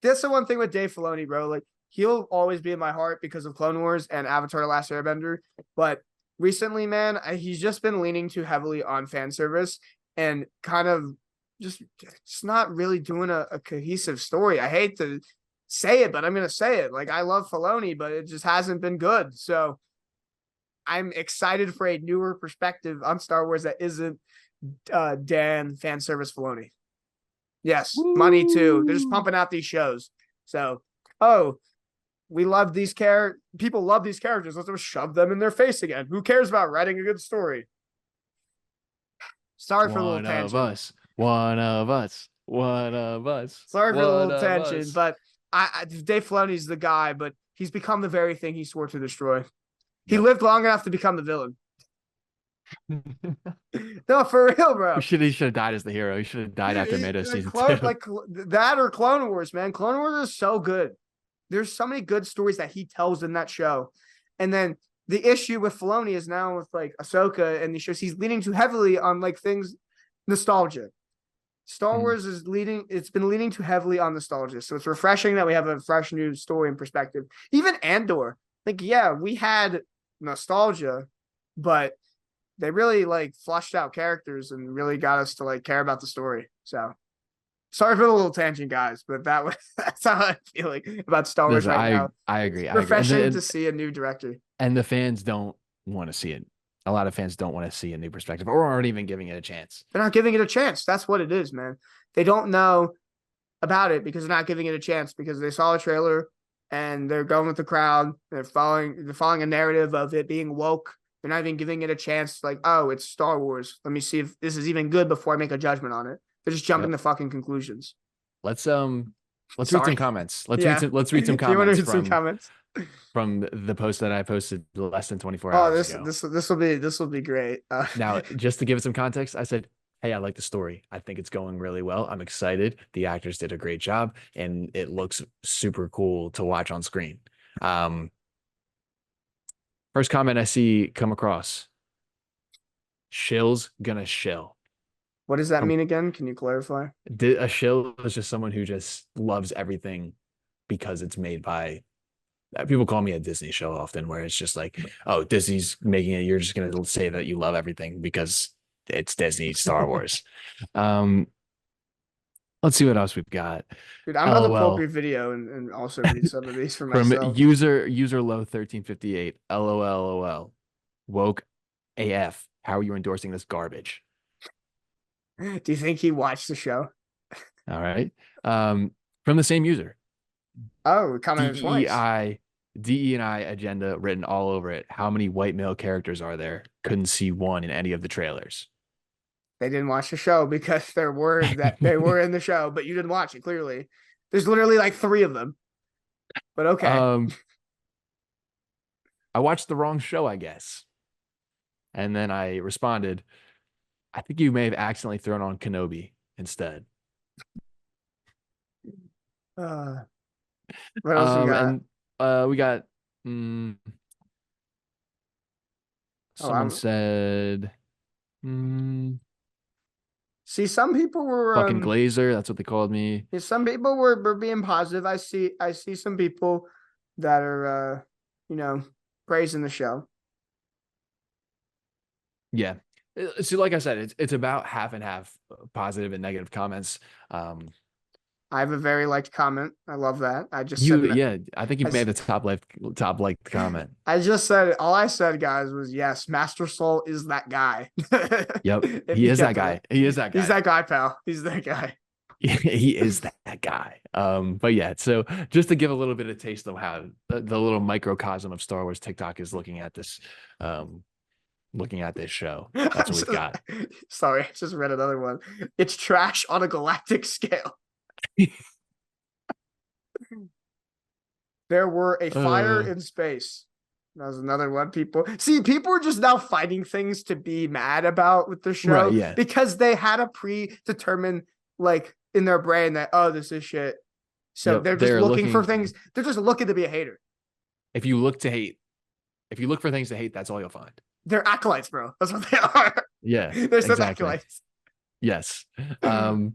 Speaker 2: That's the one thing with Dave Filoni, bro. Like, he'll always be in my heart because of Clone Wars and Avatar: The Last Airbender. But recently, man, he's just been leaning too heavily on fan service and kind of just not really doing a cohesive story. I hate to say it, but I'm gonna say it. Like, I love Filoni, but it just hasn't been good. So I'm excited for a newer perspective on Star Wars that isn't Dan fan service Filoni. Yes, money too. They're just pumping out these shows. So, we love these people love these characters. Let's just shove them in their face again. Who cares about writing a good story? Sorry for a little tangent.
Speaker 1: One of us.
Speaker 2: Sorry for a little tangent, but Dave Filoni's the guy, but he's become the very thing he swore to destroy. He lived long enough to become the villain. No, for real, bro.
Speaker 1: He should have died as the hero. He should have died after Mando season 2.
Speaker 2: Like that or Clone Wars, man. Clone Wars is so good. There's so many good stories that he tells in that show. And then the issue with Filoni is now with like Ahsoka and the shows, he's leaning too heavily on like things nostalgia. Star Wars is it's been leaning too heavily on nostalgia. So it's refreshing that we have a fresh new story and perspective. Even Andor, like, yeah, we had nostalgia, but they really like flushed out characters and really got us to like care about the story. So sorry for the little tangent, guys, but that's how I feel like about Star Wars now.
Speaker 1: I agree.
Speaker 2: Refreshing to see a new director.
Speaker 1: And the fans don't want to see it. A lot of fans don't want to see a new perspective or aren't even giving it a chance.
Speaker 2: They're not giving it a chance. That's what it is, man. They don't know about it because they're not giving it a chance because they saw a trailer and they're going with the crowd. They're following a narrative of it being woke They're not even giving it a chance. Like, oh, it's Star Wars. Let me see if this is even good before I make a judgment on it. They're just jumping
Speaker 1: Yep.
Speaker 2: to fucking conclusions.
Speaker 1: Let's read some
Speaker 2: Sorry.
Speaker 1: comments.
Speaker 2: Yeah.
Speaker 1: Let's read some
Speaker 2: Do you want to
Speaker 1: comments
Speaker 2: read some comments?
Speaker 1: from the post that I posted less than 24
Speaker 2: Oh,
Speaker 1: hours
Speaker 2: this
Speaker 1: ago.
Speaker 2: this will be great.
Speaker 1: Now, just to give it some context, I said, "Hey, I like the story. I think it's going really well. I'm excited. The actors did a great job, and it looks super cool to watch on screen." First comment I see come across: "Shill's gonna shill."
Speaker 2: What does that
Speaker 1: Um,
Speaker 2: mean again? Can you clarify?
Speaker 1: a shill is just someone who just loves everything because it's made by. People call me a Disney shill often, where it's just like, "Oh, Disney's making it. You're just gonna say that you love everything because it's Disney, Star Wars." Um, let's see what else we've got.
Speaker 2: Dude, I'm about to pull up
Speaker 1: LOL
Speaker 2: your video and also read some of these for
Speaker 1: from
Speaker 2: myself.
Speaker 1: user low 1358. LOL. Woke AF. How are you endorsing this garbage?
Speaker 2: Do you think he watched the show?
Speaker 1: All right. From the same user.
Speaker 2: Oh, we commented twice.
Speaker 1: DE&I agenda written all over it. How many white male characters are there? Couldn't see one in any of the trailers.
Speaker 2: They didn't watch the show because there were that they were in the show, but you didn't watch it clearly. There's literally like 3 of them. But okay.
Speaker 1: I watched the wrong show, I guess. And then I responded, I think you may have accidentally thrown on Kenobi instead.
Speaker 2: What else you got?
Speaker 1: And we got someone
Speaker 2: I'm
Speaker 1: said
Speaker 2: see some people were
Speaker 1: fucking Glazer, that's what they called me.
Speaker 2: some people were being positive. I see some people that are praising the show.
Speaker 1: Yeah. So like I said, it's about half and half positive and negative comments.
Speaker 2: I have a very liked comment. I love that. I just
Speaker 1: I think you made the top liked comment.
Speaker 2: I just said all I said, guys, was yes, Master Soul is that guy.
Speaker 1: Yep. He is that guy. He is that guy.
Speaker 2: He's that guy, pal. He's that guy.
Speaker 1: He is that guy. But yeah, so just to give a little bit of taste of how the little microcosm of Star Wars TikTok is looking at this show. That's what we've got.
Speaker 2: Sorry, I just read another one. It's trash on a galactic scale. There were a fire in space. That was another one. People are just now finding things to be mad about with the show,
Speaker 1: right, yeah.
Speaker 2: Because they had a predetermined, like, in their brain that, oh, this is shit. So yep, they're just looking for things. They're just looking to be a hater.
Speaker 1: If you look for things to hate, that's all you'll find.
Speaker 2: They're acolytes, bro. That's what they are.
Speaker 1: Yeah,
Speaker 2: they're exactly. Acolytes.
Speaker 1: Yes.
Speaker 2: Oh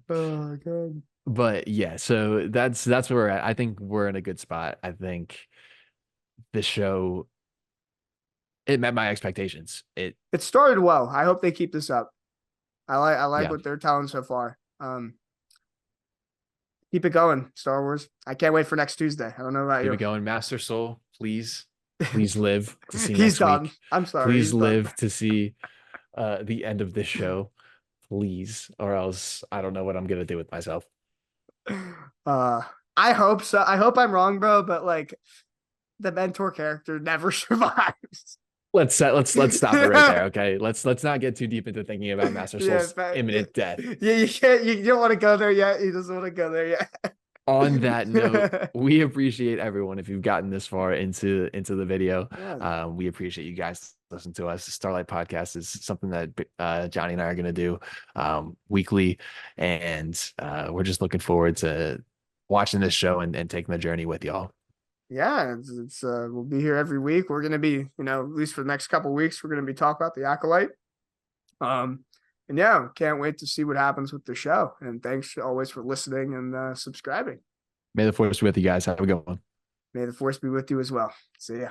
Speaker 2: god.
Speaker 1: But yeah, so that's where we're at. I think we're in a good spot. I think this show, it met my expectations. It
Speaker 2: started well. I hope they keep this up. I like what they're telling so far. Keep it going, Star Wars. I can't wait for next Tuesday. I don't know about you.
Speaker 1: Keep it going, Master Soul. Please live to see
Speaker 2: He's
Speaker 1: next
Speaker 2: done.
Speaker 1: week.
Speaker 2: I'm sorry.
Speaker 1: Please live to see the end of this show. Please, or else I don't know what I'm gonna do with myself.
Speaker 2: I hope so. I hope I'm wrong, bro, but like the mentor character never survives.
Speaker 1: Let's stop it right there, okay? Let's not get too deep into thinking about Master Soul's imminent death.
Speaker 2: Yeah, you can't. You don't want to go there yet. He doesn't want to go there yet.
Speaker 1: On that note, we appreciate everyone if you've gotten this far into the video. Yeah. We appreciate you guys listening to us. The Starlight Podcast is something that Jonny and I are going to do weekly, and we're just looking forward to watching this show and taking the journey with y'all.
Speaker 2: Yeah, it's we'll be here every week. We're going to be, at least for the next couple of weeks, we're going to be talking about the Acolyte. And yeah, can't wait to see what happens with the show. And thanks always for listening and subscribing.
Speaker 1: May the Force be with you guys. Have a good one.
Speaker 2: May the Force be with you as well. See ya.